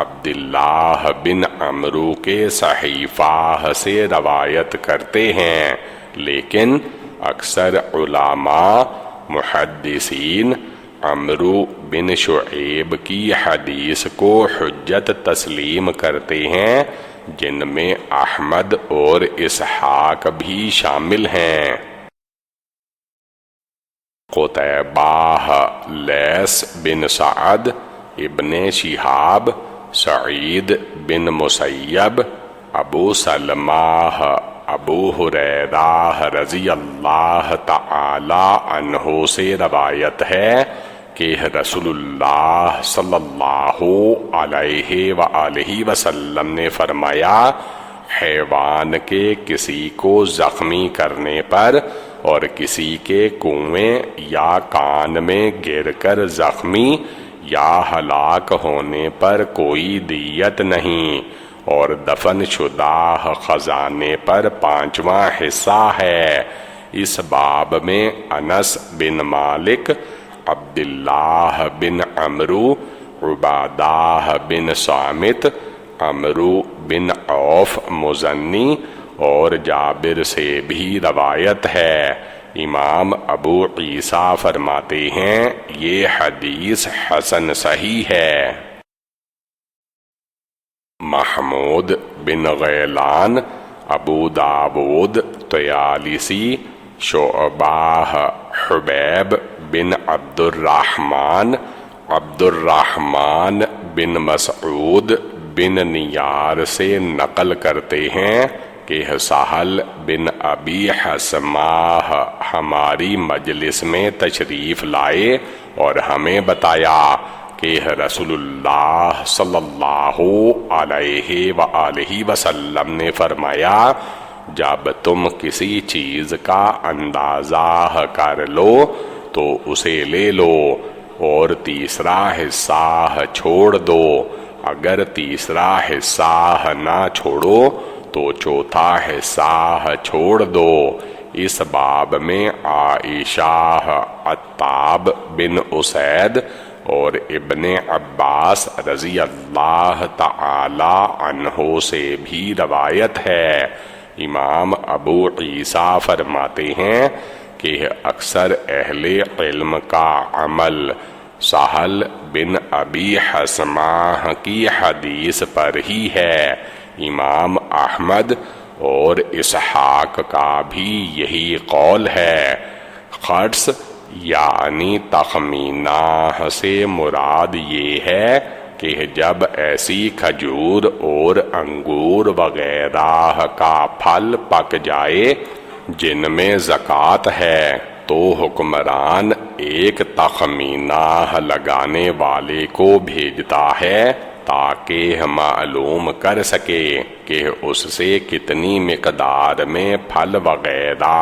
Speaker 2: عبداللہ بن عمرو کے صحیفہ سے روایت کرتے ہیں، لیکن اکثر علماء محدثین عمرو بن شعیب کی حدیث کو حجت تسلیم کرتے ہیں، جن میں احمد اور اسحاق بھی شامل ہیں۔ قتیبہ، لیث بن سعد، ابن شہاب، سعید بن مسیب، ابو سلمہ، ابو ہریرہ رضی اللہ تعالی عنہ سے روایت ہے کہ رسول اللہ صلی اللہ علیہ وآلہ وسلم نے فرمایا، حیوان کے کسی کو زخمی کرنے پر اور کسی کے کنویں یا کان میں گر کر زخمی یا ہلاک ہونے پر کوئی دیت نہیں، اور دفن شدہ خزانے پر 5واں حصہ ہے۔ اس باب میں انس بن مالک، عبداللہ بن عمرو، عبادہ بن صامت، عمرو بن عوف مزنی اور جابر سے بھی روایت ہے۔ امام ابو عیسیٰ فرماتے ہیں یہ حدیث حسن صحیح ہے۔ محمود بن غیلان، ابو داود طیالسی، شعبہ، حبیب بن عبد الرحمن بن مسعود بن نیار سے نقل کرتے ہیں کہ سہل بن ابی حسمہ ہماری مجلس میں تشریف لائے اور ہمیں بتایا کہ رسول اللہ صلی اللہ علیہ وآلہ وسلم نے فرمایا، جب تم کسی چیز کا اندازہ کر لو تو اسے لے لو اور تیسرا حصہ چھوڑ دو، اگر تیسرا حصہ نہ چھوڑو تو چوتھا حصہ چھوڑ دو۔ اس باب میں عائشہ، عتاب بن اسید اور ابن عباس رضی اللہ تعالی عنہ سے بھی روایت ہے۔ امام ابو عیسیٰ فرماتے ہیں کہ اکثر اہل علم کا عمل سہل بن ابی حسمہ کی حدیث پر ہی ہے۔ امام احمد اور اسحاق کا بھی یہی قول ہے۔ خرص یعنی تخمینہ سے مراد یہ ہے کہ جب ایسی کھجور اور انگور وغیرہ کا پھل پک جائے جن میں زکوٰۃ ہے تو حکمران ایک تخمینہ لگانے والے کو بھیجتا ہے تاکہ معلوم کر سکے کہ اس سے کتنی مقدار میں پھل وغیرہ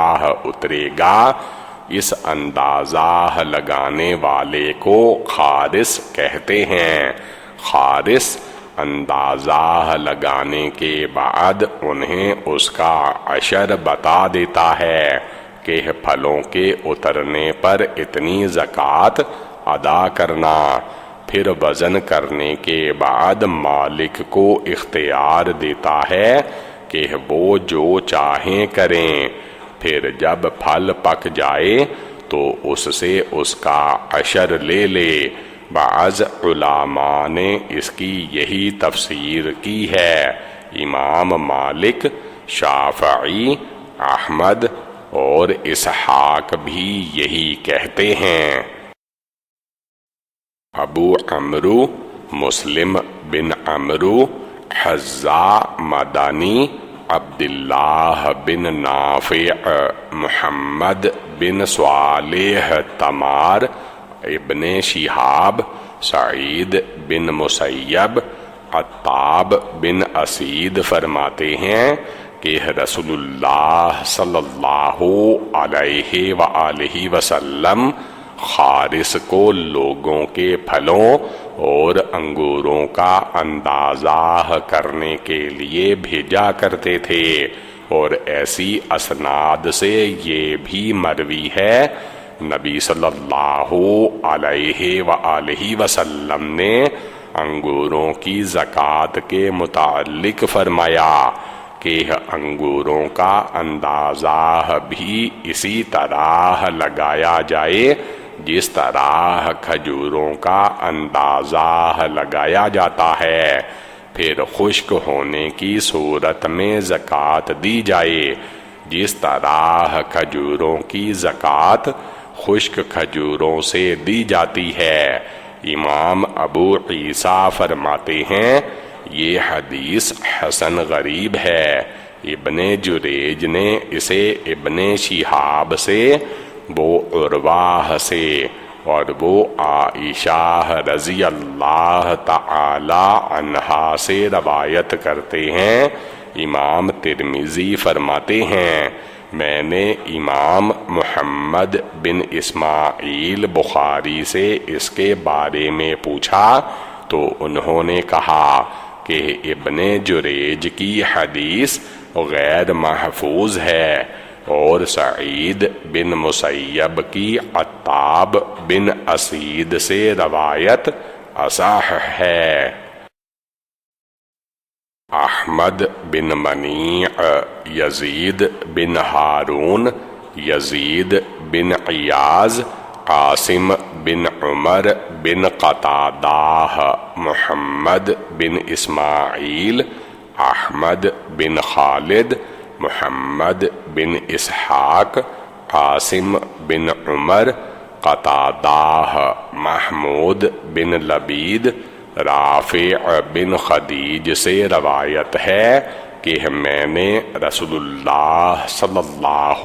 Speaker 2: اترے گا۔ اس اندازہ لگانے والے کو خارس کہتے ہیں۔ خارس اندازہ لگانے کے بعد انہیں اس کا عشر بتا دیتا ہے۔ کہ پھلوں کے اترنے پر اتنی زکوٰۃ ادا کرنا، پھر وزن کرنے کے بعد مالک کو اختیار دیتا ہے کہ وہ جو چاہیں کریں، پھر جب پھل پک جائے تو اس سے اس کا عشر لے لے۔ بعض علماء نے اس کی یہی تفسیر کی ہے۔ امام مالک، شافعی، احمد اور اسحاق بھی یہی کہتے ہیں۔ ابو عمرو مسلم بن عمرو، حذا مدنی، عبداللہ بن نافع، محمد بن صالح تمار، ابن شہاب، سعید بن مسیب، عطاب بن اسید فرماتے ہیں کہ رسول اللہ صلی اللہ علیہ وآلہ وسلم خارس کو لوگوں کے پھلوں اور انگوروں کا اندازہ کرنے کے لیے بھیجا کرتے تھے، اور ایسی اسناد سے یہ بھی مروی ہے نبی صلی اللہ علیہ وآلہ وسلم نے انگوروں کی زکوٰۃ کے متعلق فرمایا کہ انگوروں کا اندازہ بھی اسی طرح لگایا جائے جس طرح کھجوروں کا اندازہ لگایا جاتا ہے، پھر خشک ہونے کی صورت میں زکوٰۃ دی جائے جس طرح کھجوروں کی زکوٰۃ خشک کھجوروں سے دی جاتی ہے۔ امام ابو عیسیٰ فرماتے ہیں یہ حدیث حسن غریب ہے۔ ابن جریج نے اسے ابن شہاب سے، وہ عروہ سے، اور وہ عائشہ رضی اللہ تعالی عنہا سے روایت کرتے ہیں۔ امام ترمذی فرماتے ہیں میں نے امام محمد بن اسماعیل بخاری سے اس کے بارے میں پوچھا تو انہوں نے کہا کہ ابن جریج کی حدیث غیر محفوظ ہے، اور سعید بن مسیب کی عطاب بن اسید سے روایت اصح ہے۔ احمد بن منیع، یزید بن ہارون، یزید بن عیاض، قاسم بن عمر بن قتادہ، محمد بن اسماعیل، احمد بن خالد، محمد بن اسحاق، قاسم بن عمر، قتادہ، محمود بن لبید، رافع بن خدیج سے روایت ہے کہ میں نے رسول اللہ صلی اللہ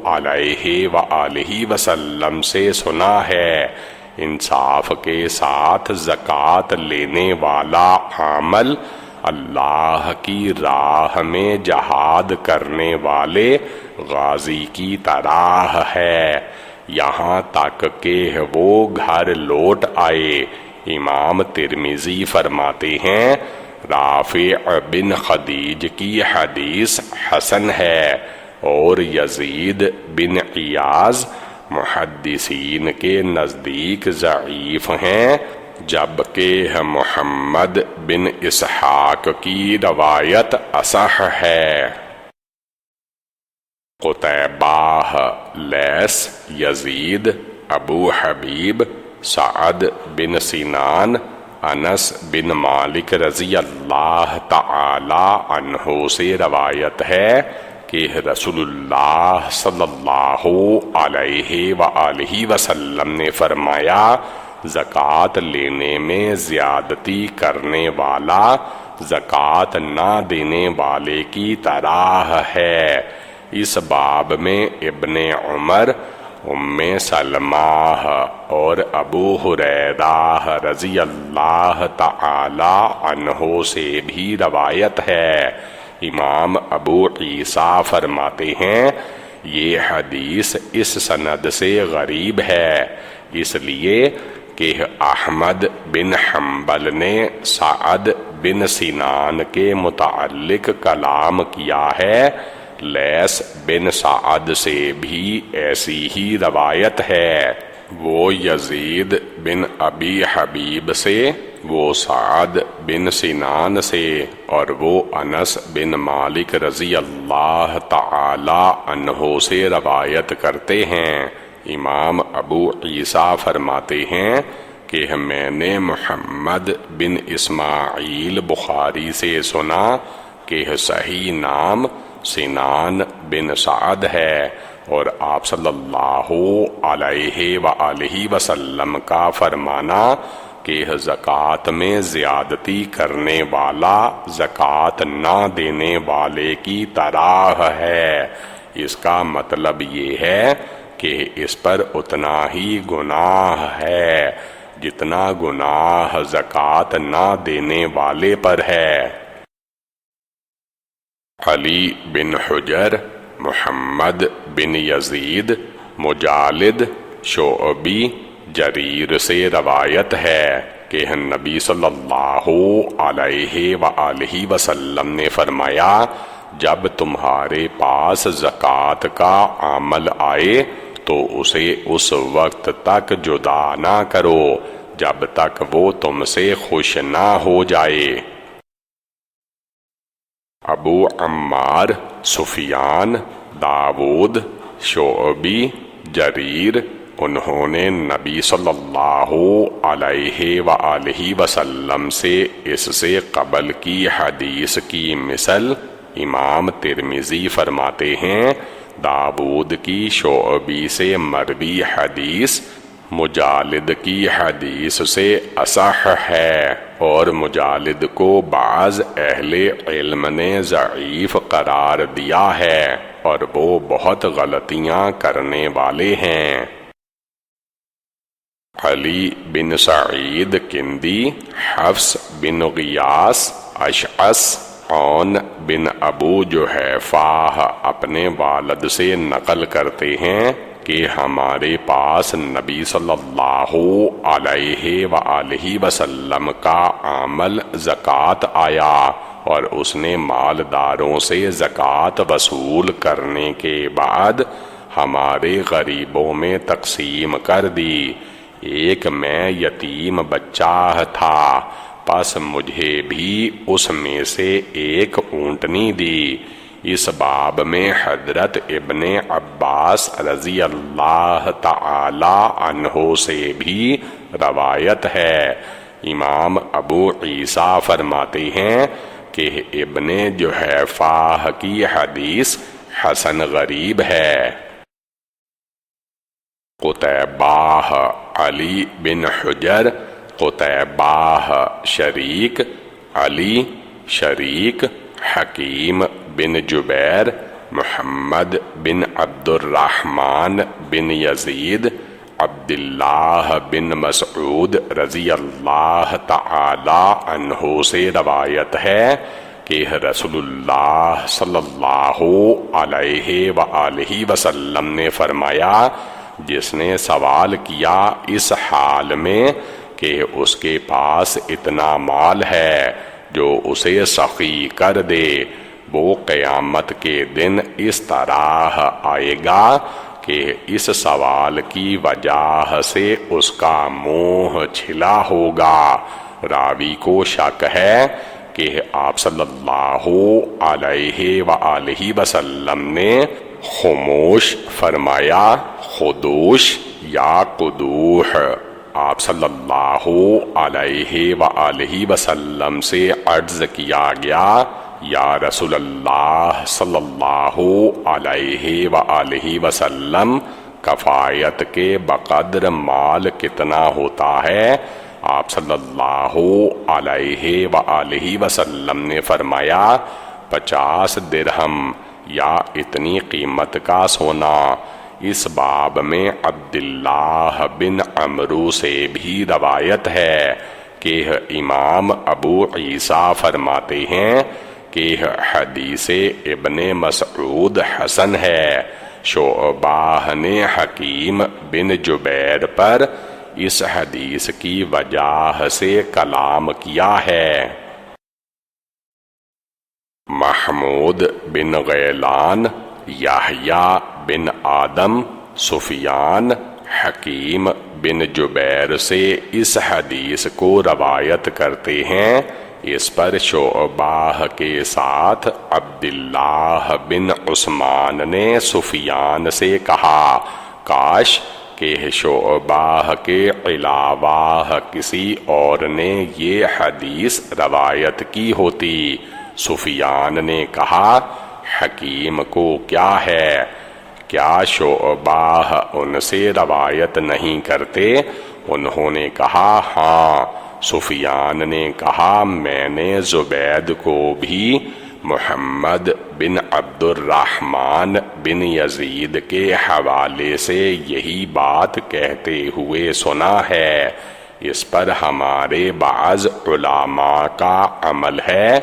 Speaker 2: علیہ وآلہ وسلم سے سنا ہے، انصاف کے ساتھ زکوٰۃ لینے والا عامل اللہ کی راہ میں جہاد کرنے والے غازی کی طرح ہے، یہاں تک کہ وہ گھر لوٹ آئے۔ امام ترمذی فرماتے ہیں رافع بن خدیج کی حدیث حسن ہے، اور یزید بن عیاض محدثین کے نزدیک ضعیف ہیں، جبکہ محمد بن اسحاق کی روایت اصح ہے۔ قتیبہ، لیث، یزید، ابو حبیب، سعد بن سنان، انس بن مالک رضی اللہ تعالی عنہ سے روایت ہے کہ رسول اللہ صلی اللہ علیہ وآلہ وسلم نے فرمایا زکوٰۃ لینے میں زیادتی کرنے والا زکوٰۃ نہ دینے والے کی طرح ہے۔ اس باب میں ابن عمر، ام سلمہ اور ابو ہریرہ رضی اللہ تعالی عنہ سے بھی روایت ہے۔ امام ابو عیسیٰ فرماتے ہیں یہ حدیث اس سند سے غریب ہے، اس لیے کہ احمد بن حنبل نے سعد بن سنان کے متعلق کلام کیا ہے، لیث بن سعد سے بھی ایسی ہی روایت ہے، وہ یزید بن ابی حبیب سے، وہ سعد بن سنان سے، اور وہ انس بن مالک رضی اللہ تعالی عنہ سے روایت کرتے ہیں۔ امام ابو عیسیٰ فرماتے ہیں کہ میں نے محمد بن اسماعیل بخاری سے سنا کہ صحیح نام سنان بن سعد ہے، اور آپ صلی اللہ علیہ وآلہ وسلم کا فرمانا کہ زکوٰۃ میں زیادتی کرنے والا زکوٰۃ نہ دینے والے کی طرح ہے۔ اس کا مطلب یہ ہے کہ اس پر اتنا ہی گناہ ہے جتنا گناہ زکوٰۃ نہ دینے والے پر ہے۔ علی بن حجر، محمد بن یزید، مجالد، شعبی، جریر سے روایت ہے کہ نبی صلی اللہ علیہ وآلہ وسلم نے فرمایا، جب تمہارے پاس زکوٰۃ کا عمل آئے تو اسے اس وقت تک جدا نہ کرو جب تک وہ تم سے خوش نہ ہو جائے۔ ابو عمار، سفیان، داود، شعبی، جریر، انہوں نے نبی صلی اللہ علیہ وآلہ وسلم سے اس سے قبل کی حدیث کی مثل امام ترمذی فرماتے ہیں، داود کی شعبی سے مروی حدیث مجالد کی حدیث سے اصح ہے، اور مجالد کو بعض اہل علم نے ضعیف قرار دیا ہے اور وہ بہت غلطیاں کرنے والے ہیں۔ علی بن سعید کندی، حفص بن غیاث، اشعث، عون بن ابو جحیفہ اپنے والد سے نقل کرتے ہیں کہ ہمارے پاس نبی صلی اللہ علیہ وآلہ وسلم کا عامل زکوٰۃ آیا، اور اس نے مالداروں سے زکوٰۃ وصول کرنے کے بعد ہمارے غریبوں میں تقسیم کر دی۔ ایک میں یتیم بچہ تھا، پس مجھے بھی اس میں سے ایک اونٹنی دی۔ اس باب میں حضرت ابن عباس رضی اللہ تعالی عنہ سے بھی روایت ہے۔ امام ابو عیسیٰ فرماتے ہیں کہ ابن جحیفہ کی حدیث حسن غریب ہے۔ قتیبہ، علی بن حجر، قتیبہ شریک، علی شریک، حکیم بن جبیر، محمد بن عبد الرحمن بن یزید، عبداللہ بن مسعود رضی اللہ تعالی عنہ سے روایت ہے کہ رسول اللہ صلی اللہ علیہ وآلہ وسلم نے فرمایا، جس نے سوال کیا اس حال میں کہ اس کے پاس اتنا مال ہے جو اسے سخی کر دے، وہ قیامت کے دن اس طرح آئے گا کہ اس سوال کی وجہ سے اس کا منہ چھلا ہوگا۔ راوی کو شک ہے کہ آپ صلی اللہ علیہ وآلہ وسلم نے خموش فرمایا، خدوش یا قدوح۔ آپ صلی اللہ علیہ وآلہ وسلم سے عرض کیا گیا، یا رسول اللہ صلی اللہ علیہ وآلہ وسلم، کفایت کے بقدر مال کتنا ہوتا ہے؟ آپ صلی اللہ علیہ وآلہ وسلم نے فرمایا، 50 درہم یا اتنی قیمت کا سونا۔ اس باب میں عبداللہ بن عمرو سے بھی روایت ہے کہ امام ابو عیسیٰ فرماتے ہیں کہ حدیث ابن مسعود حسن ہے۔ شعبہ نے حکیم بن جبیر پر اس حدیث کی وجہ سے کلام کیا ہے۔ محمود بن غیلان، یحییٰ بن آدم، سفیان، حکیم بن جبیر سے اس حدیث کو روایت کرتے ہیں۔ اس پر شعبہ کے ساتھ عبداللہ بن عثمان نے سفیان سے کہا، کاش کہ شعبہ کے علاوہ کسی اور نے یہ حدیث روایت کی ہوتی۔ سفیان نے کہا، حکیم کو کیا ہے؟ کیا شعبہ ان سے روایت نہیں کرتے؟ انہوں نے کہا، ہاں۔ سفیان نے کہا، میں نے زبید کو بھی محمد بن عبد الرحمن بن یزید کے حوالے سے یہی بات کہتے ہوئے سنا ہے۔ اس پر ہمارے بعض علماء کا عمل ہے،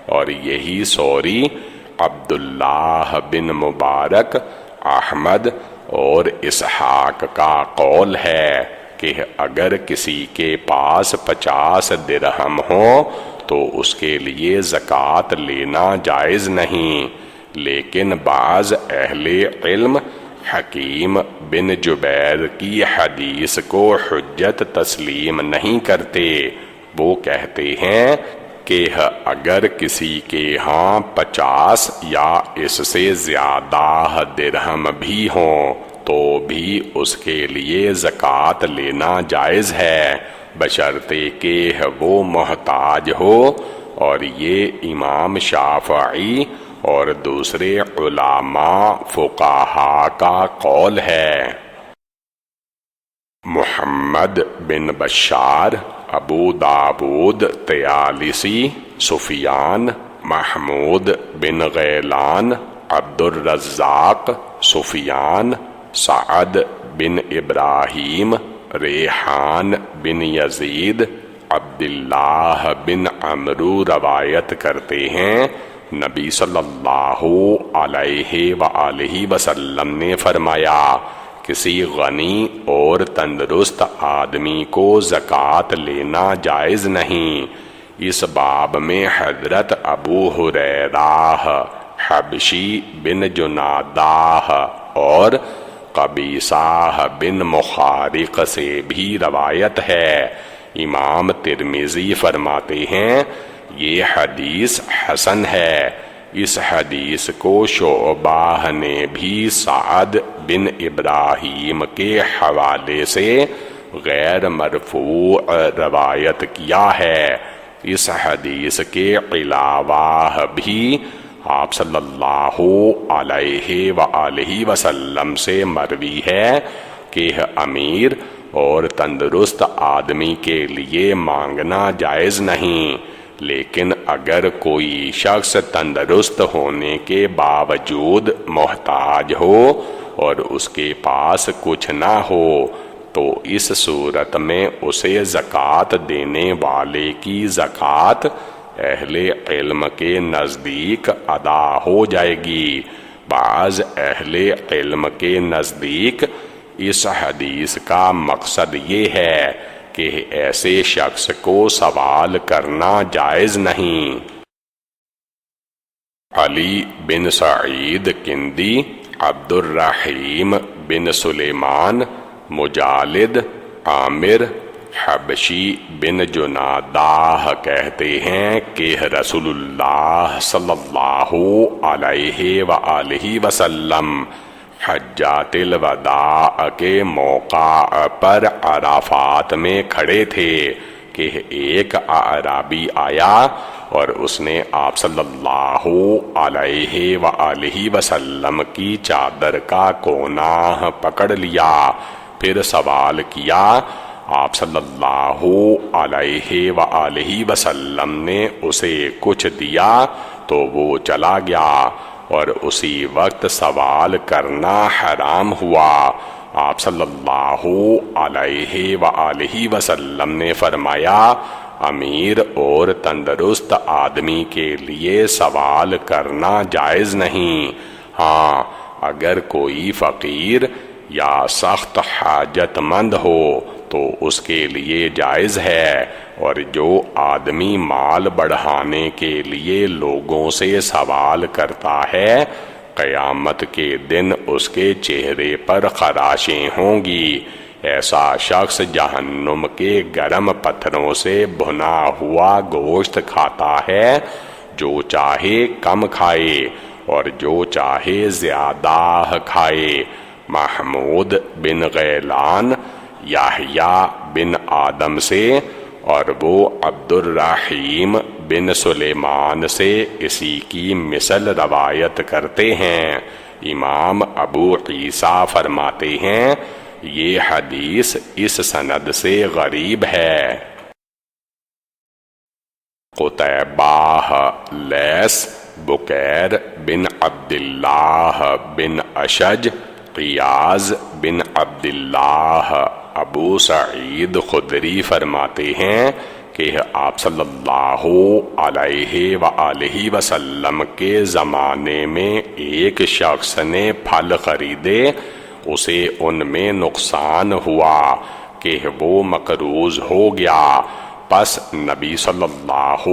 Speaker 2: اور یہی سوری عبداللہ بن مبارک، احمد اور اسحاق کا قول ہے کہ اگر کسی کے پاس 50 درہم ہو تو اس کے لیے زکوٰۃ لینا جائز نہیں، لیکن بعض اہل علم حکیم بن جبیر کی حدیث کو حجت تسلیم نہیں کرتے۔ وہ کہتے ہیں کہ اگر کسی کے ہاں 50 یا اس سے زیادہ درہم بھی ہوں تو بھی اس کے لیے زکوٰۃ لینا جائز ہے، بشرطے کہ وہ محتاج ہو، اور یہ امام شافعی اور دوسرے علماء فقہاء کا قول ہے۔ محمد بن بشار، ابو داود طیالسی، سفیان، محمود بن غیلان، عبد الرزاق، سفیان، سعد بن ابراہیم، ریحان بن یزید، عبداللہ بن عمرو روایت کرتے ہیں، نبی صلی اللہ علیہ وآلہ وسلم نے فرمایا، کسی غنی اور تندرست آدمی کو زکوٰۃ لینا جائز نہیں۔ اس باب میں حضرت ابو ہریرہ، حبشی بن جنادہ اور قبیصہ بن مخارق سے بھی روایت ہے۔ امام ترمذی فرماتے ہیں، یہ حدیث حسن ہے۔ اس حدیث کو شعبہ نے بھی سعد بن ابراہیم کے حوالے سے غیر مرفوع روایت کیا ہے۔ اس حدیث کے علاوہ بھی آپ صلی اللہ علیہ وآلہ وسلم سے مروی ہے کہ امیر اور تندرست آدمی کے لیے مانگنا جائز نہیں، لیکن اگر کوئی شخص تندرست ہونے کے باوجود محتاج ہو اور اس کے پاس کچھ نہ ہو تو اس صورت میں اسے زکوٰۃ دینے والے کی زکوٰۃ اہل علم کے نزدیک ادا ہو جائے گی۔ بعض اہل علم کے نزدیک اس حدیث کا مقصد یہ ہے کہ ایسے شخص کو سوال کرنا جائز نہیں۔ علی بن سعید کندی، عبد الرحیم بن سلیمان، مجالد، عامر، حبشی بن جنادہ کہتے ہیں کہ رسول اللہ صلی اللہ علیہ وآلہ وسلم حجۃ الوداع کے موقع پر عرفات میں کھڑے تھے کہ ایک اعرابی آیا اور اس نے آپ صلی اللہ علیہ وآلہ وسلم کی چادر کا کونا پکڑ لیا، پھر سوال کیا۔ آپ صلی اللہ علیہ وآلہ وسلم نے اسے کچھ دیا تو وہ چلا گیا، اور اسی وقت سوال کرنا حرام ہوا۔ آپ صلی اللہ علیہ وآلہ وسلم نے فرمایا، امیر اور تندرست آدمی کے لیے سوال کرنا جائز نہیں، ہاں اگر کوئی فقیر یا سخت حاجت مند ہو تو اس کے لیے جائز ہے، اور جو آدمی مال بڑھانے کے لیے لوگوں سے سوال کرتا ہے قیامت کے دن اس کے چہرے پر خراشیں ہوں گی۔ ایسا شخص جہنم کے گرم پتھروں سے بھنا ہوا گوشت کھاتا ہے، جو چاہے کم کھائے اور جو چاہے زیادہ کھائے۔ محمود بن غیلان یحییٰ بن آدم سے اور وہ عبد الرحیم بن سلیمان سے اسی کی مثل روایت کرتے ہیں۔ امام ابو عیسیٰ فرماتے ہیں یہ حدیث اس سند سے غریب ہے۔ قتیبہ، لیث، بکیر بن عبداللہ بن اشج، قیاض بن عبداللہ، ابو سعید خدری فرماتے ہیں کہ آپ صلی اللہ علیہ وآلہ وسلم کے زمانے میں ایک شخص نے پھل خریدے، اسے ان میں نقصان ہوا کہ وہ مقروض ہو گیا، پس نبی صلی اللہ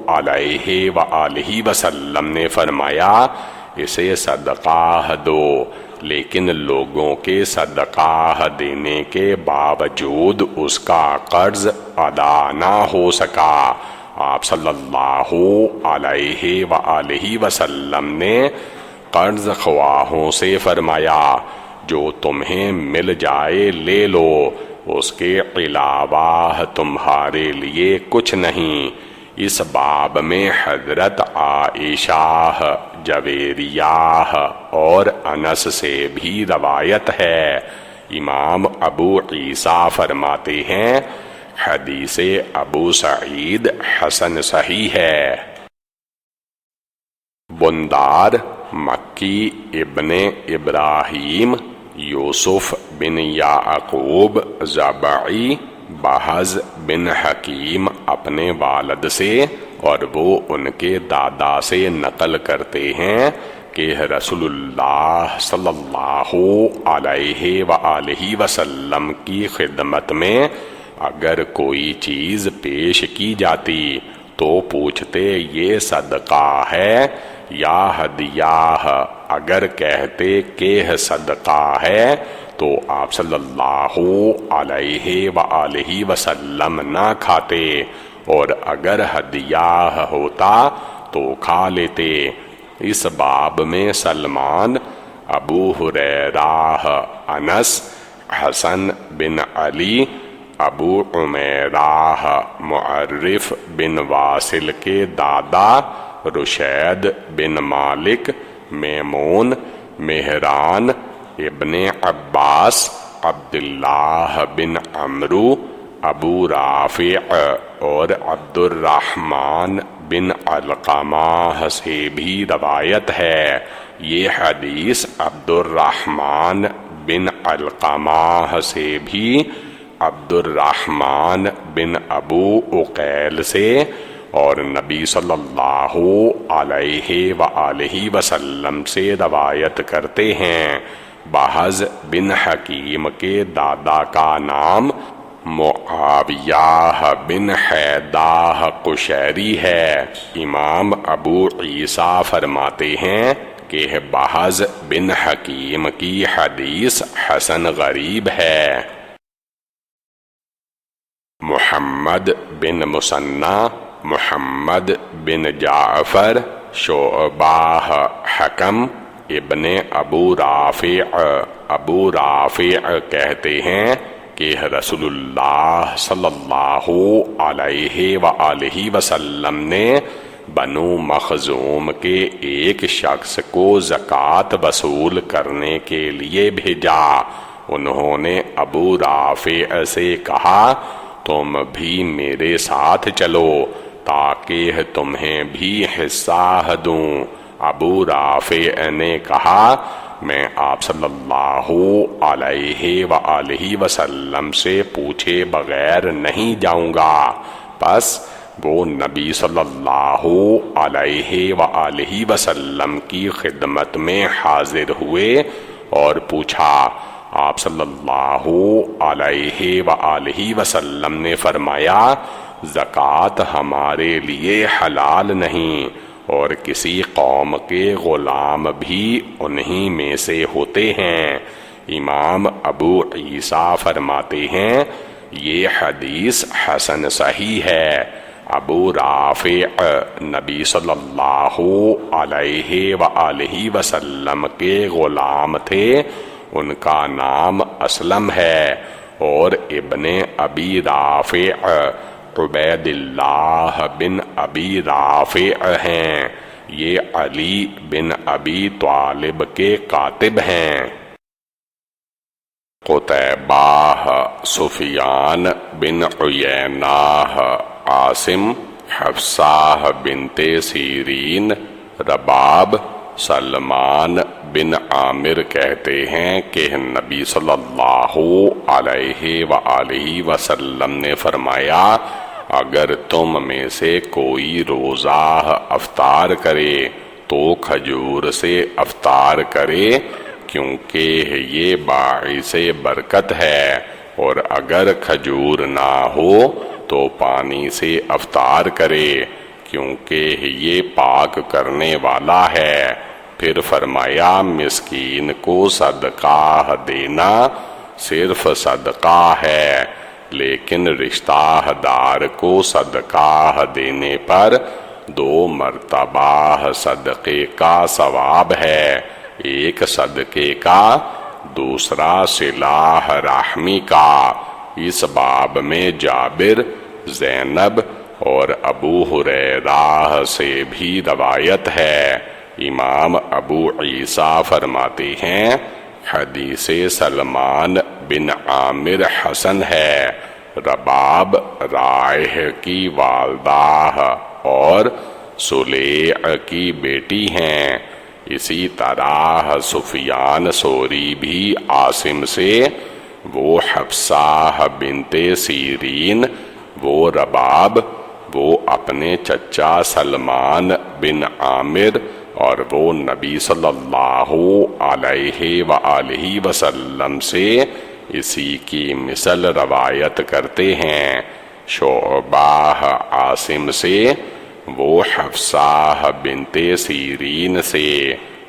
Speaker 2: علیہ وآلہ وسلم نے فرمایا اسے صدقہ دو، لیکن لوگوں کے صدقہ دینے کے باوجود اس کا قرض ادا نہ ہو سکا۔ آپ صلی اللہ علیہ وآلہ وسلم نے قرض خواہوں سے فرمایا جو تمہیں مل جائے لے لو، اس کے علاوہ تمہارے لیے کچھ نہیں۔ اس باب میں حضرت عائشہ، جویریہ اور انس سے بھی روایت ہے۔ امام ابو عیسیٰ فرماتے ہیں حدیث ابو سعید حسن صحیح ہے۔ بندار مکی ابن ابراہیم، یوسف بن یعقوب زبعی، بہز بن حکیم اپنے والد سے اور وہ ان کے دادا سے نقل کرتے ہیں کہ رسول اللہ صلی اللہ علیہ وآلہ وسلم کی خدمت میں اگر کوئی چیز پیش کی جاتی تو پوچھتے یہ صدقہ ہے یا ہدیہ، اگر کہتے کہ صدقہ ہے تو آپ صلی اللہ علیہ وآلہ وسلم نہ کھاتے، اور اگر ہدیہ ہوتا تو کھا لیتے۔ اس باب میں سلمان، ابو ہریرہ، انس، حسن بن علی، ابو عمیرہ، معرف بن واصل کے دادا، رشید بن مالک، میمون، مہران ابن عباس، عبداللہ بن عمرو، ابو رافع اور عبد الرحمن بن علقمہ سے بھی روایت ہے۔ یہ حدیث عبد الرحمن بن علقمہ سے بھی عبد الرحمن بن ابو عقیل سے اور نبی صلی اللہ علیہ وآلہ وسلم سے روایت کرتے ہیں۔ بہز بن حکیم کے دادا کا نام معاویہ بن حیدہ قشیری ہے۔ امام ابو عیسیٰ فرماتے ہیں کہ بہز بن حکیم کی حدیث حسن غریب ہے۔ محمد بن مثنی، محمد بن جعفر، شعبہ، حکم ابن ابو رافع کہتے ہیں کہ رسول اللہ صلی اللہ علیہ وآلہ وسلم نے بنو مخزوم کے ایک شخص کو زکوٰۃ وصول کرنے کے لیے بھیجا۔ انہوں نے ابو رافع سے کہا تم بھی میرے ساتھ چلو تاکہ تمہیں بھی حصہ دوں۔ ابو رافع نے کہا میں آپ صلی اللہ علیہ وآلہ وسلم سے پوچھے بغیر نہیں جاؤں گا۔ پس وہ نبی صلی اللہ علیہ وآلہ وسلم کی خدمت میں حاضر ہوئے اور پوچھا آپ صلی اللہ علیہ وآلہ وسلم نے فرمایا زکوٰۃ ہمارے لیے حلال نہیں اور کسی قوم کے غلام بھی انہی میں سے ہوتے ہیں۔ امام ابو عیسیٰ فرماتے ہیں یہ حدیث حسن صحیح ہے۔ ابو رافع نبی صلی اللہ علیہ وآلہ وسلم کے غلام تھے، ان کا نام اسلم ہے، اور ابن ابی رافع عبید اللہ بن ابی رافع ہیں، یہ علی بن ابی طالب کے کاتب ہیں۔ قتیبہ، سفیان بن عیینہ، عاصم، حفصہ بنت سیرین، رباب، سلمان بن عامر کہتے ہیں کہ نبی صلی اللہ علیہ وآلہ وسلم نے فرمایا اگر تم میں سے کوئی روزہ افطار کرے تو کھجور سے افطار کرے کیونکہ یہ باعث برکت ہے، اور اگر کھجور نہ ہو تو پانی سے افطار کرے کیونکہ یہ پاک کرنے والا ہے۔ پھر فرمایا مسکین کو صدقہ دینا صرف صدقہ ہے، لیکن رشتہ دار کو صدقہ دینے پر 2 مرتبہ صدقے کا ثواب ہے، ایک صدقے کا، دوسرا صلہ رحمی کا۔ اس باب میں جابر، زینب اور ابو ہریرہ سے بھی روایت ہے۔ امام ابو عیسیٰ فرماتے ہیں حدیث سلمان بن عامر حسن ہے۔ رباب رائح کی والدہ اور سلیع کی بیٹی ہیں۔ اسی طرح سفیان ثوری بھی عاصم سے، وہ حفصہ بنت سیرین، وہ رباب، وہ اپنے چچا سلمان بن عامر، اور وہ نبی صلی اللہ علیہ وآلہ وسلم سے اسی کی مثل روایت کرتے ہیں۔ شعبہ عاصم سے، وہ حفصہ بنت سیرین سے،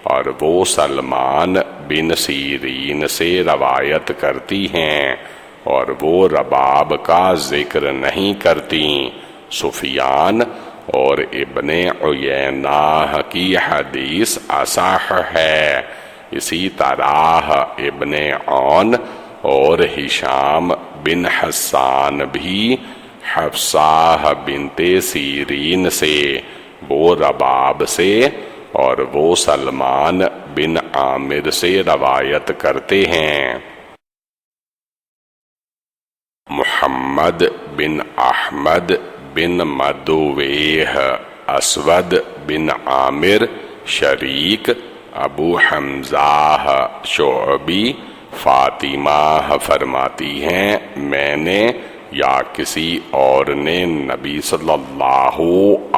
Speaker 2: اور وہ سلمان بن سیرین سے روایت کرتی ہیں، اور وہ رباب کا ذکر نہیں کرتی۔ سفیان اور ابن عیینہ کی حدیث اصح ہے۔ اسی طرح ابن عون اور ہشام بن حسان بھی حفصہ بنت سیرین سے، وہ رباب سے، اور وہ سلمان بن عامر سے روایت کرتے ہیں۔ محمد بن احمد بن مدویہ، اسود بن عامر، شریک، ابو حمزہ شعبی، فاطمہ فرماتی ہیں میں نے یا کسی اور نے نبی صلی اللہ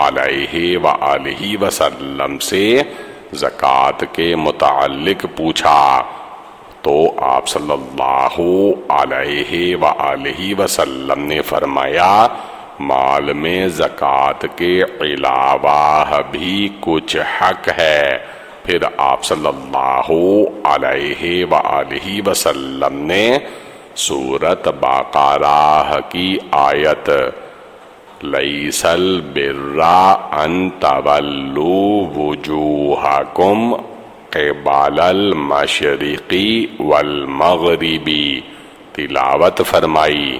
Speaker 2: علیہ وآلہ وسلم سے زکوٰۃ کے متعلق پوچھا تو آپ صلی اللہ علیہ وآلہ وسلم نے فرمایا مال میں زکوٰۃ کے علاوہ بھی کچھ حق ہے۔ پھر آپ صلی اللہ علیہ وآلہ وسلم نے سورۃ بقرہ کی آیت لیس البر ان تولوا وجوہکم قبل المشرق والمغرب تلاوت فرمائی۔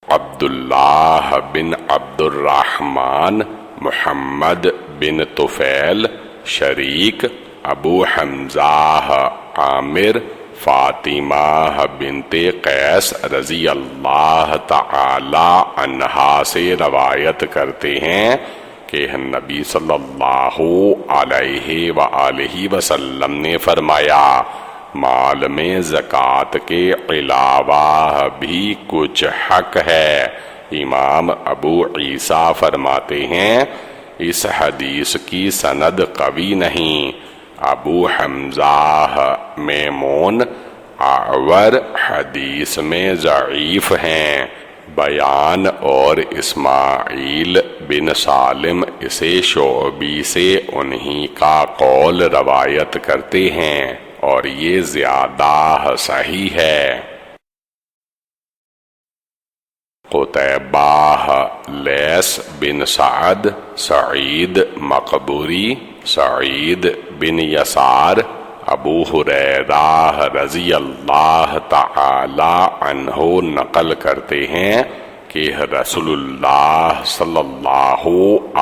Speaker 2: عبداللہ بن عبد الرحمن، محمد بن طفیل، شریک، ابو حمزہ عامر، فاطمہ بنت قیس رضی اللہ تعالی عنہا سے روایت کرتے ہیں کہ نبی صلی اللہ علیہ وآلہ وسلم نے فرمایا مال میں زکوٰۃ کے علاوہ بھی کچھ حق ہے۔ امام ابو عیسیٰ فرماتے ہیں اس حدیث کی سند قوی نہیں، ابو حمزہ میمون اعور حدیث میں ضعیف ہیں۔ بیان اور اسماعیل بن سالم اسے شعبی سے انہی کا قول روایت کرتے ہیں اور یہ زیادہ صحیح ہے۔ قتیبہ لیث بن سعد، سعید مقبوری، سعید بن یسار، ابو ہریرہ رضی اللہ تعالی عنہ نقل کرتے ہیں کہ رسول اللہ صلی اللہ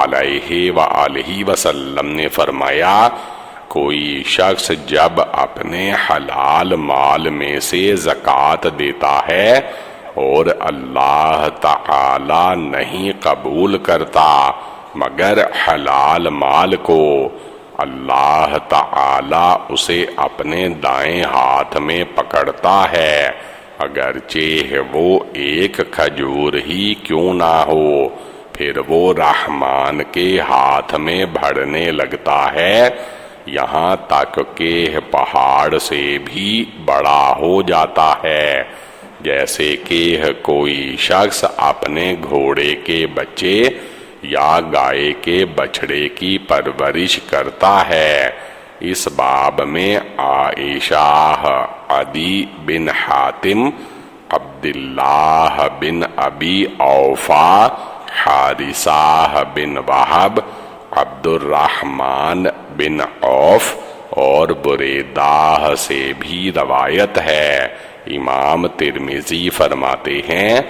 Speaker 2: علیہ وآلہ وسلم نے فرمایا، کوئی شخص جب اپنے حلال مال میں سے زکوٰۃ دیتا ہے اور اللہ تعالی نہیں قبول کرتا مگر حلال مال کو، اللہ تعالی اسے اپنے دائیں ہاتھ میں پکڑتا ہے، اگرچہ وہ ایک کھجور ہی کیوں نہ ہو، پھر وہ رحمان کے ہاتھ میں بڑھنے لگتا ہے یہاں تک کہ پہاڑ سے بھی بڑا ہو جاتا ہے، جیسے کہ کوئی شخص اپنے گھوڑے کے بچے یا گائے کے بچڑے کی پرورش کرتا ہے۔ اس باب میں عائشہ، عدی بن حاتم، عبداللہ بن ابی اوفا، حارثہ بن وہب، عبد الرحمن بن عوف اور بریدہ سے بھی روایت ہے۔ امام ترمذی فرماتے ہیں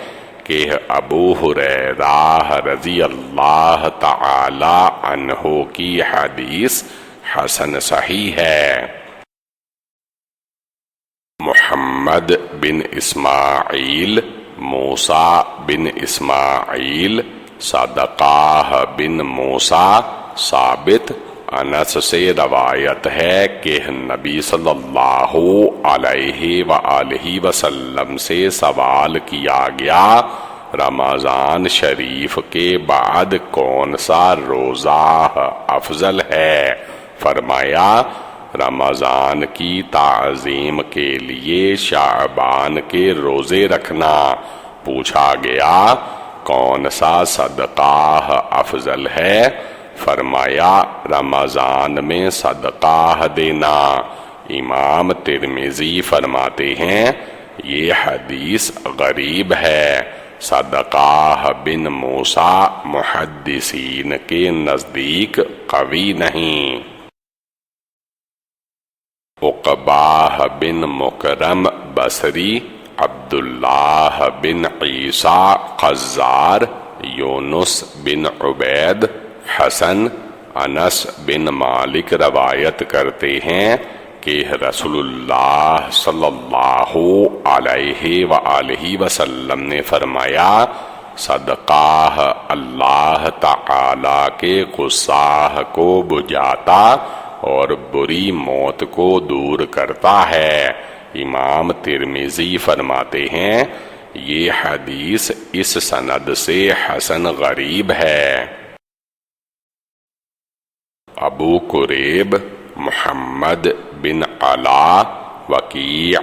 Speaker 2: کہ ابو ہریرہ رضی اللہ تعالی عنہ کی حدیث حسن صحیح ہے۔ محمد بن اسماعیل، موسیٰ بن اسماعیل، صدقہ بن موسیٰ، ثابت انس سے روایت ہے کہ نبی صلی اللہ علیہ وآلہ وسلم سے سوال کیا گیا، رمضان شریف کے بعد کون سا روزہ افضل ہے؟ فرمایا، رمضان کی تعظیم کے لیے شعبان کے روزے رکھنا۔ پوچھا گیا، کون سا صدقہ افضل ہے؟ فرمایا، رمضان میں صدقہ دینا۔ امام ترمذی فرماتے ہیں یہ حدیث غریب ہے، صدقہ بن موسیٰ محدثین کے نزدیک قوی نہیں۔ عقبہ بن مکرم بصری، عبداللہ بن عیسیٰ قزار، یونس بن عبید، حسن، انس بن مالک روایت کرتے ہیں کہ رسول اللہ صلی اللہ علیہ وآلہ وسلم نے فرمایا، صدقہ اللہ تعالی کے غصہ کو بجھاتا اور بری موت کو دور کرتا ہے۔ امام ترمذی فرماتے ہیں یہ حدیث اس سند سے حسن غریب ہے۔ ابو قریب، محمد بن علا، وکیع،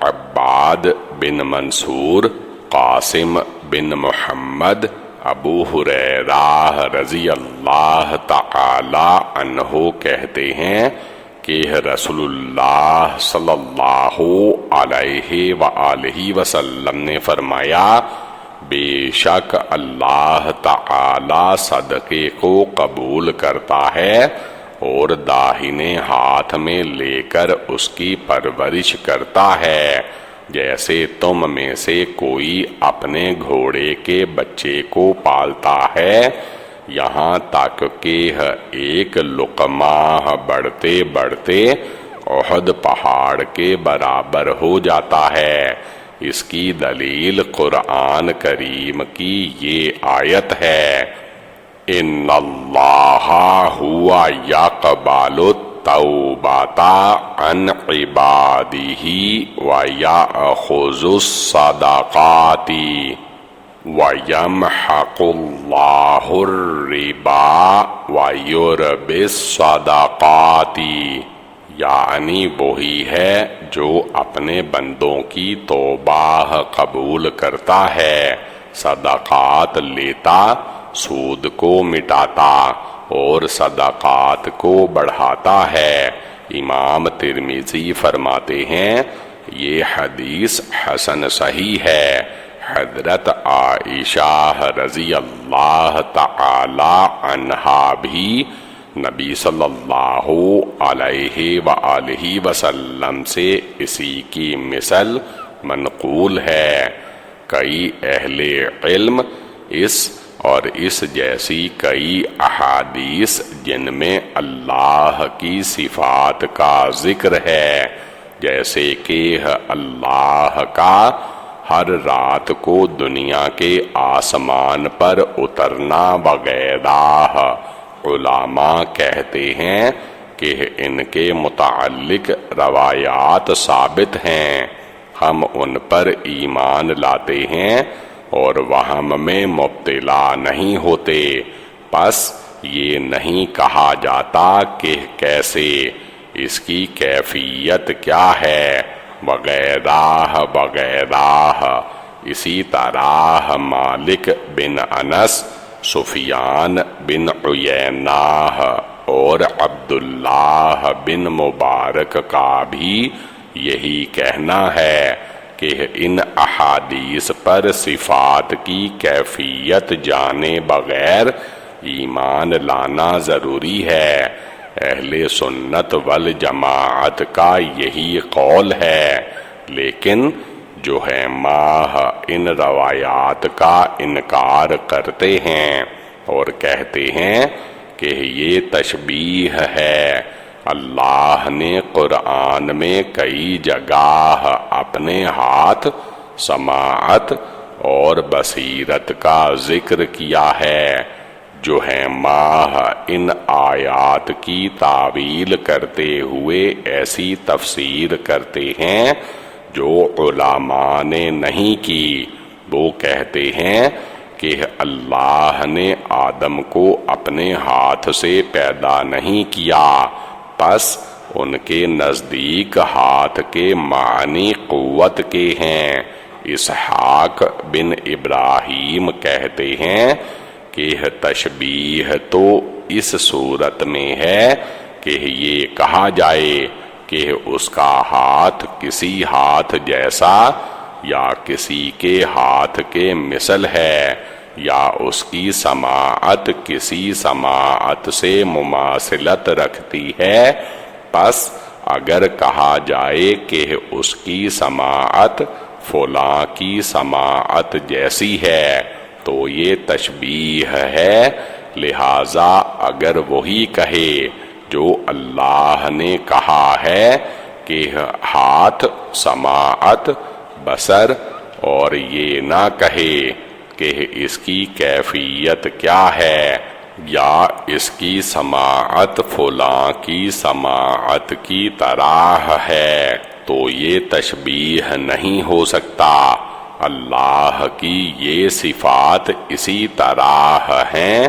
Speaker 2: عباد بن منصور، قاسم بن محمد، ابو ہریرہ رضی اللہ تعالی عنہ کہتے ہیں کہ رسول اللہ صلی اللہ علیہ وآلہ وسلم نے فرمایا، بے شک اللہ تعالی صدقے کو قبول کرتا ہے اور داہنے ہاتھ میں لے کر اس کی پرورش کرتا ہے، جیسے تم میں سے کوئی اپنے گھوڑے کے بچے کو پالتا ہے، یہاں تک کہ ایک لقمہ بڑھتے بڑھتے احد پہاڑ کے برابر ہو جاتا ہے۔ اس کی دلیل قرآن کریم کی یہ آیت ہے، ان اللہ ہوا یقبل التوبۃ عن عبادہ ویأخذ الصدقات۔ وَيَمْحَقُ اللَّهُ الرِّبَا وَيُرْبِي الصَّدَقَاتِ، یعنی وہی ہے جو اپنے بندوں کی توبہ قبول کرتا ہے، صدقات لیتا، سود کو مٹاتا اور صدقات کو بڑھاتا ہے۔ امام ترمذی فرماتے ہیں یہ حدیث حسن صحیح ہے۔ حضرت عائشہ رضی اللہ تعالی عنہا بھی نبی صلی اللہ علیہ وآلہ وسلم سے اسی کی مثل منقول ہے۔ کئی اہل علم اس اور اس جیسی کئی احادیث جن میں اللہ کی صفات کا ذکر ہے، جیسے کہ اللہ کا ہر رات کو دنیا کے آسمان پر اترنا وغیرہ، علماء کہتے ہیں کہ ان کے متعلق روایات ثابت ہیں، ہم ان پر ایمان لاتے ہیں اور وہم میں مبتلا نہیں ہوتے، پس یہ نہیں کہا جاتا کہ کیسے، اس کی کیفیت کیا ہے، وغیرہ وغیرہ۔ اسی طرح مالک بن انس، سفیان بن عیینہ اور عبداللہ بن مبارک کا بھی یہی کہنا ہے کہ ان احادیث پر صفات کی کیفیت جانے بغیر ایمان لانا ضروری ہے۔ اہل سنت والجماعت کا یہی قول ہے، لیکن جو ہے ماہ ان روایات کا انکار کرتے ہیں اور کہتے ہیں کہ یہ تشبیہ ہے۔ اللہ نے قرآن میں کئی جگہ اپنے ہاتھ، سماعت اور بصیرت کا ذکر کیا ہے۔ جو ہے ماہ ان آیات کی تعویل کرتے ہوئے ایسی تفسیر کرتے ہیں جو علماء نے نہیں کی۔ وہ کہتے ہیں کہ اللہ نے آدم کو اپنے ہاتھ سے پیدا نہیں کیا، پس ان کے نزدیک ہاتھ کے معنی قوت کے ہیں۔ اسحاق بن ابراہیم کہتے ہیں کہ تشبیہ تو اس صورت میں ہے کہ یہ کہا جائے کہ اس کا ہاتھ کسی ہاتھ جیسا یا کسی کے ہاتھ کے مثل ہے، یا اس کی سماعت کسی سماعت سے مماثلت رکھتی ہے۔ پس اگر کہا جائے کہ اس کی سماعت فلاں کی سماعت جیسی ہے تو یہ تشبیہ ہے، لہذا اگر وہی کہے جو اللہ نے کہا ہے کہ ہاتھ، سماعت، بصر، اور یہ نہ کہے کہ اس کی کیفیت کیا ہے یا اس کی سماعت فلاں کی سماعت کی طرح ہے، تو یہ تشبیہ نہیں ہو سکتا۔ اللہ کی یہ صفات اسی طرح ہیں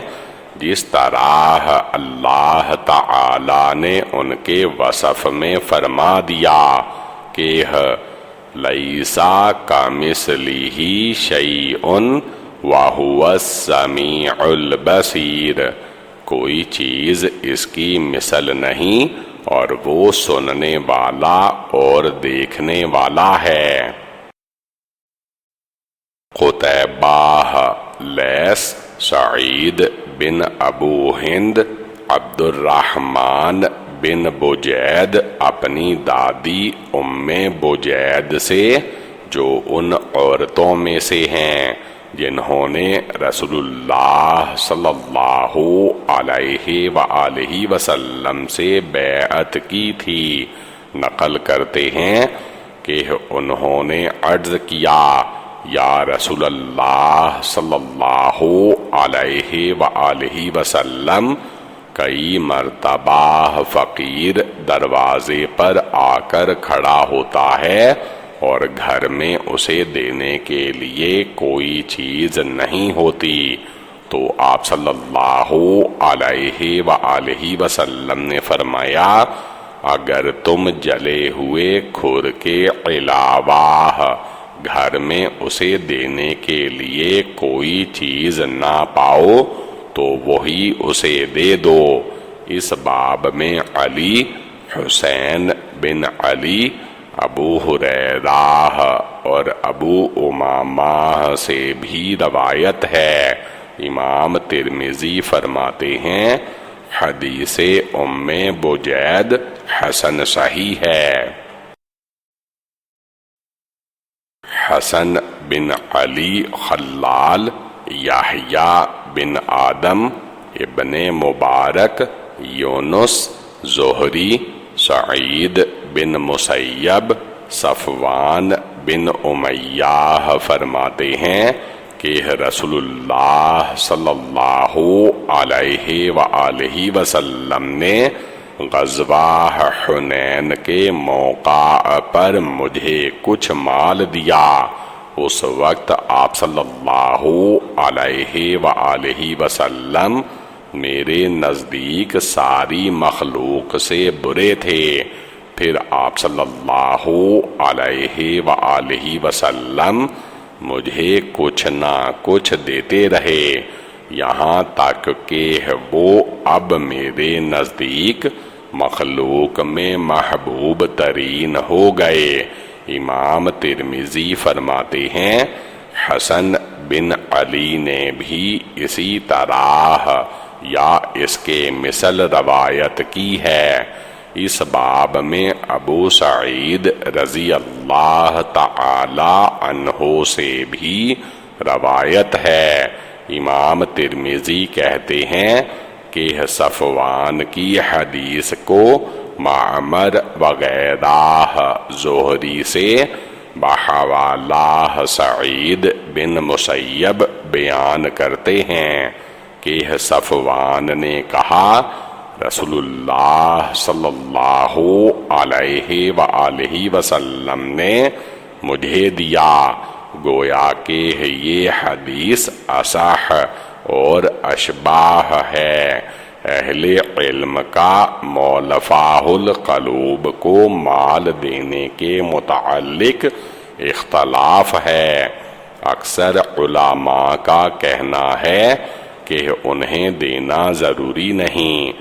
Speaker 2: جس طرح اللہ تعالی نے ان کے وصف میں فرما دیا کہ لیسا کمثلہ شیء وہو السمیع البصیر، کوئی چیز اس کی مثل نہیں اور وہ سننے والا اور دیکھنے والا ہے۔ قتیبہ، لیث، سعید بن ابو ہند، عبد الرحمن بن بجید اپنی دادی ام بجید سے، جو ان عورتوں میں سے ہیں جنہوں نے رسول اللہ صلی اللہ علیہ وآلہ وسلم سے بیعت کی تھی، نقل کرتے ہیں کہ انہوں نے عرض کیا، یا رسول اللہ صلی اللہ علیہ وآلہ وسلم، کئی مرتبہ فقیر دروازے پر آ کر کھڑا ہوتا ہے اور گھر میں اسے دینے کے لیے کوئی چیز نہیں ہوتی، تو آپ صلی اللہ علیہ وآلہ وسلم نے فرمایا اگر تم جلے ہوئے کھر کے علاوہ گھر میں اسے دینے کے لیے کوئی چیز نہ پاؤ تو وہی اسے دے دو۔ اس باب میں علی، حسین بن علی، ابو ہریرہ اور ابو امامہ سے بھی روایت ہے۔ امام ترمذی فرماتے ہیں حدیث ام بجید حسن صحیح ہے۔ حسن بن علی خلال، یحییٰ بن آدم، ابن مبارک، یونس، زہری، سعید بن مسیب، صفوان بن امیہ فرماتے ہیں کہ رسول اللہ صلی اللہ علیہ وآلہ وسلم نے غزوہ حنین کے موقع پر مجھے کچھ مال دیا۔ اس وقت آپ صلی اللہ علیہ وآلہ وسلم میرے نزدیک ساری مخلوق سے برے تھے۔ پھر آپ صلی اللہ علیہ وآلہ وسلم مجھے کچھ نہ کچھ دیتے رہے، یہاں تک کہ وہ اب میرے نزدیک مخلوق میں محبوب ترین ہو گئے۔ امام ترمذی فرماتے ہیں حسن بن علی نے بھی اسی طرح یا اس کے مثل روایت کی ہے۔ اس باب میں ابو سعید رضی اللہ تعالی عنہ سے بھی روایت ہے۔ امام ترمذی کہتے ہیں کہ صفوان کی حدیث کو معمر وغیرہ زہری سے بحوالہ سعید بن مسیب بیان کرتے ہیں کہ صفوان نے کہا رسول اللہ صلی اللہ علیہ وآلہ وسلم نے مجھے دیا، گویا کہ یہ حدیث اصح اور اشباہ ہے۔ اہل علم کا مولفاہ القلوب کو مال دینے کے متعلق اختلاف ہے۔ اکثر علماء کا کہنا ہے کہ انہیں دینا ضروری نہیں،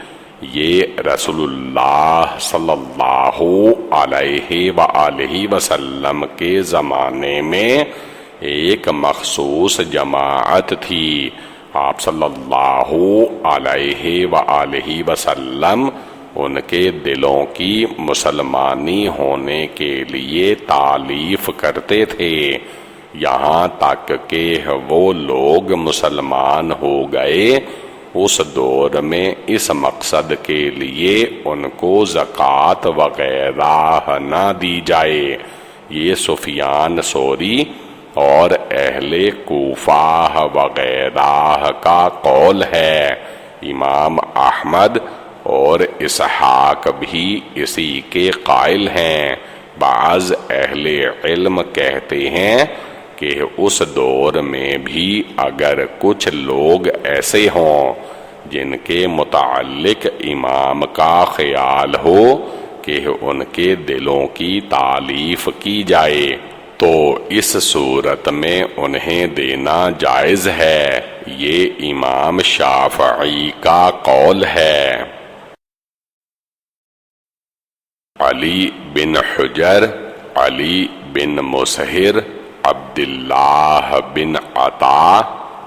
Speaker 2: یہ رسول اللہ صلی اللہ علیہ وآلہ وسلم کے زمانے میں ایک مخصوص جماعت تھی۔ آپ صلی اللہ علیہ وآلہ وسلم ان کے دلوں کی مسلمانی ہونے کے لیے تالیف کرتے تھے، یہاں تک کہ وہ لوگ مسلمان ہو گئے۔ اس دور میں اس مقصد کے لیے ان کو زکوٰۃ وغیرہ نہ دی جائے۔ یہ سفیان ثوری اور اہل کوفہ وغیرہ کا قول ہے۔ امام احمد اور اسحاق بھی اسی کے قائل ہیں۔ بعض اہل علم کہتے ہیں کہ اس دور میں بھی اگر کچھ لوگ ایسے ہوں جن کے متعلق امام کا خیال ہو کہ ان کے دلوں کی تالیف کی جائے تو اس صورت میں انہیں دینا جائز ہے۔ یہ امام شافعی کا قول ہے۔ علی بن حجر، علی بن مسہر، عبداللہ بن عطا،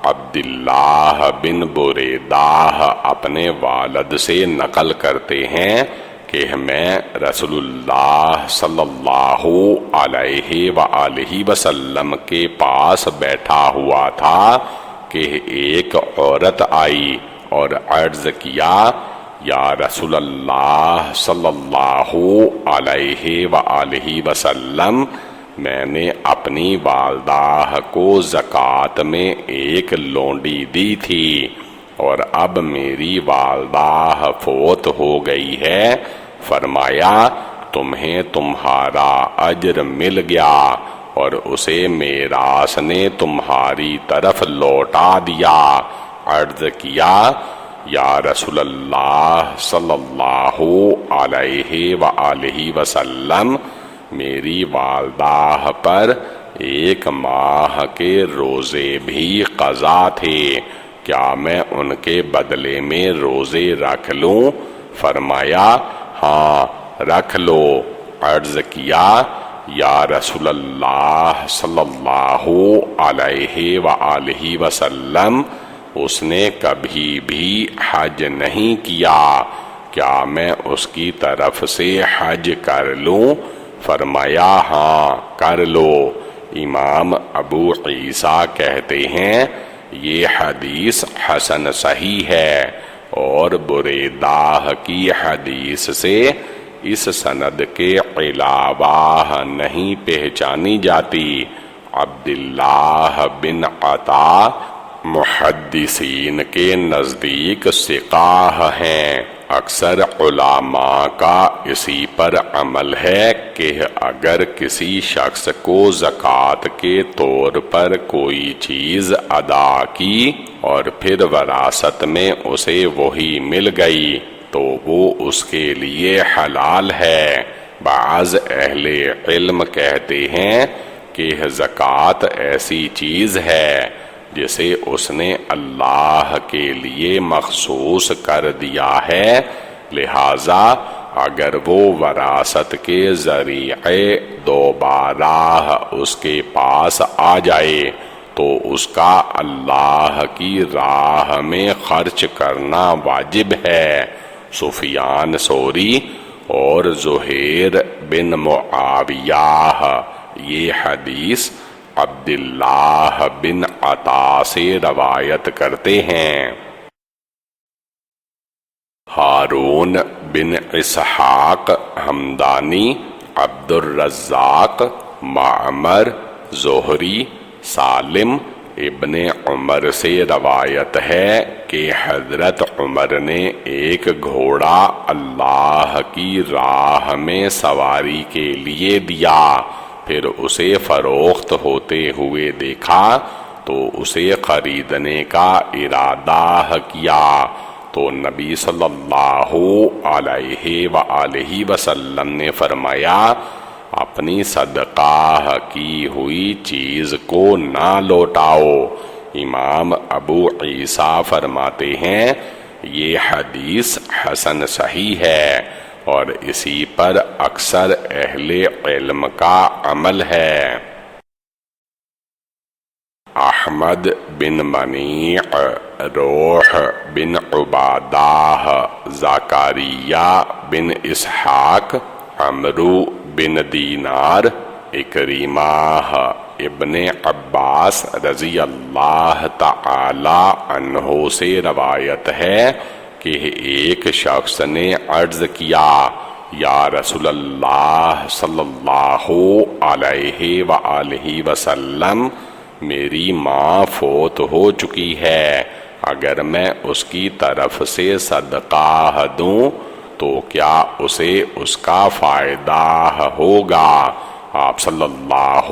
Speaker 2: عبداللہ بن بریدہ اپنے والد سے نقل کرتے ہیں کہ میں رسول اللہ صلی اللہ علیہ وآلہ وسلم کے پاس بیٹھا ہوا تھا کہ ایک عورت آئی اور عرض کیا یا رسول اللہ صلی اللہ علیہ وآلہ وسلم، میں نے اپنی والدہ کو زکوٰۃ میں ایک لونڈی دی تھی اور اب میری والدہ فوت ہو گئی ہے۔ فرمایا تمہیں تمہارا اجر مل گیا اور اسے میراث نے تمہاری طرف لوٹا دیا؟ عرض کیا یا رسول اللہ صلی اللہ علیہ وآلہ وسلم، میری والدہ پر 1 ماہ کے روزے بھی قضا تھے، کیا میں ان کے بدلے میں روزے رکھ لوں؟ فرمایا ہاں رکھ لو۔ عرض کیا یا رسول اللہ صلی اللہ علیہ وآلہ وسلم، اس نے کبھی بھی حج نہیں کیا، کیا میں اس کی طرف سے حج کر لوں؟ فرمایا ہاں کر لو۔ امام ابو عیسیٰ کہتے ہیں یہ حدیث حسن صحیح ہے، اور بریدہ کی حدیث سے اس سند کے علاوہ نہیں پہچانی جاتی۔ عبداللہ بن عطا محدثین کے نزدیک ثقہ ہیں۔ اکثر علماء کا اسی پر عمل ہے کہ اگر کسی شخص کو زکوٰۃ کے طور پر کوئی چیز ادا کی اور پھر وراثت میں اسے وہی مل گئی تو وہ اس کے لیے حلال ہے۔ بعض اہل علم کہتے ہیں کہ زکوٰۃ ایسی چیز ہے جسے اس نے اللہ کے لیے مخصوص کر دیا ہے، لہذا اگر وہ وراثت کے ذریعے دوبارہ اس کے پاس آ جائے تو اس کا اللہ کی راہ میں خرچ کرنا واجب ہے۔ سفیان ثوری اور زہیر بن معاویہ یہ حدیث عبداللہ بن عطا سے روایت کرتے ہیں۔ ہارون بن اسحاق ہمدانی، عبد الرزاق، معمر، زہری، سالم ابن عمر سے روایت ہے کہ حضرت عمر نے ایک گھوڑا اللہ کی راہ میں سواری کے لیے دیا، پھر اسے فروخت ہوتے ہوئے دیکھا تو اسے خریدنے کا ارادہ کیا، تو نبی صلی اللہ علیہ وآلہ وسلم نے فرمایا اپنی صدقہ کی ہوئی چیز کو نہ لوٹاؤ۔ امام ابو عیسیٰ فرماتے ہیں یہ حدیث حسن صحیح ہے، اور اسی پر اکثر اہل علم کا عمل ہے۔ احمد بن منیع، روح بن عبادہ، زکریا بن اسحاق، عمرو بن دینار، اکرمہ ابن عباس رضی اللہ تعالی عنہ سے روایت ہے کہ ایک شخص نے عرض کیا یا رسول اللہ صلی اللہ علیہ وآلہ وسلم، میری ماں فوت ہو چکی ہے، اگر میں اس کی طرف سے صدقہ دوں تو کیا اسے اس کا فائدہ ہوگا؟ آپ صلی اللہ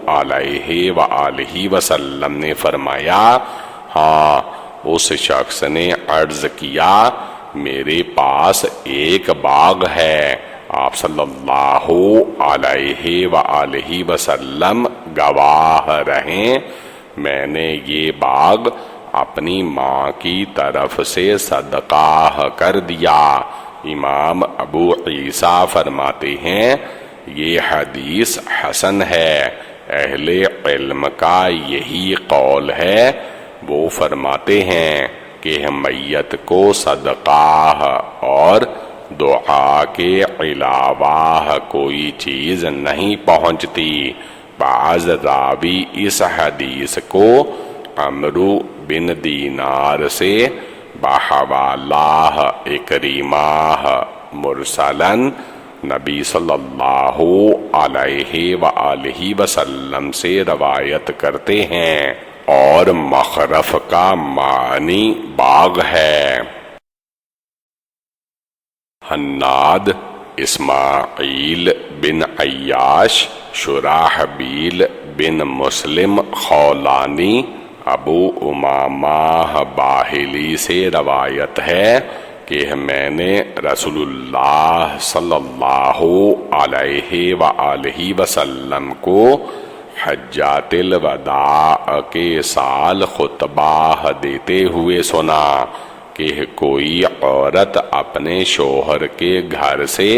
Speaker 2: علیہ وآلہ وسلم نے فرمایا ہاں۔ اس شخص نے عرض کیا میرے پاس ایک باغ ہے۔ آپ صلی اللہ علیہ وآلہ وسلم گواہ رہیں، میں نے یہ باغ اپنی ماں کی طرف سے صدقہ کر دیا۔ امام ابو عیسیٰ فرماتے ہیں یہ حدیث حسن ہے، اہل علم کا یہی قول ہے۔ وہ فرماتے ہیں کہ میت کو صدقہ اور دعا کے علاوہ کوئی چیز نہیں پہنچتی۔ بعض راوی اس حدیث کو عمرو بن دینار سے بحوالہ اکرمہ مرسلن نبی صلی اللہ علیہ وآلہ وسلم سے روایت کرتے ہیں، اور مخرف کا معنی باغ ہے۔ حناد اسماعیل بن عیاش، شراحبیل بن مسلم خولانی، ابو امامہ باہلی سے روایت ہے کہ میں نے رسول اللہ صلی اللہ علیہ وآلہ وسلم کو حجۃ الوداع کے سال خطبہ دیتے ہوئے سنا کہ کوئی عورت اپنے شوہر کے گھر سے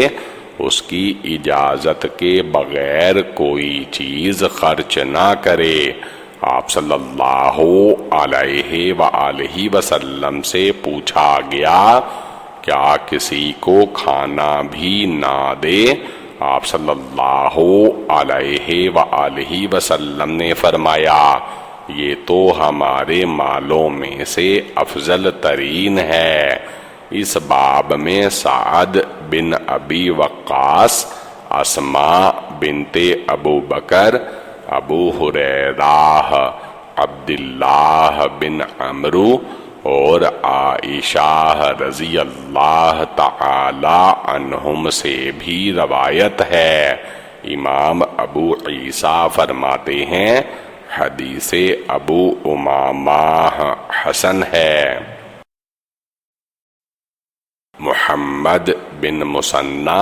Speaker 2: اس کی اجازت کے بغیر کوئی چیز خرچ نہ کرے۔ آپ صلی اللہ علیہ وآلہ وسلم سے پوچھا گیا کیا کسی کو کھانا بھی نہ دے؟ آپ صلی اللہ علیہ وآلہ وسلم نے فرمایا یہ تو ہمارے مالوں میں سے افضل ترین ہے۔ اس باب میں سعد بن ابی وقاص، اسماء بنت ابو بکر، ابو ہریرہ، عبداللہ بن عمرو اور عائشہ رضی اللہ تعالی عنہم سے بھی روایت ہے۔ امام ابو عیسیٰ فرماتے ہیں حدیث ابو امامہ حسن ہے۔ محمد بن مثنی،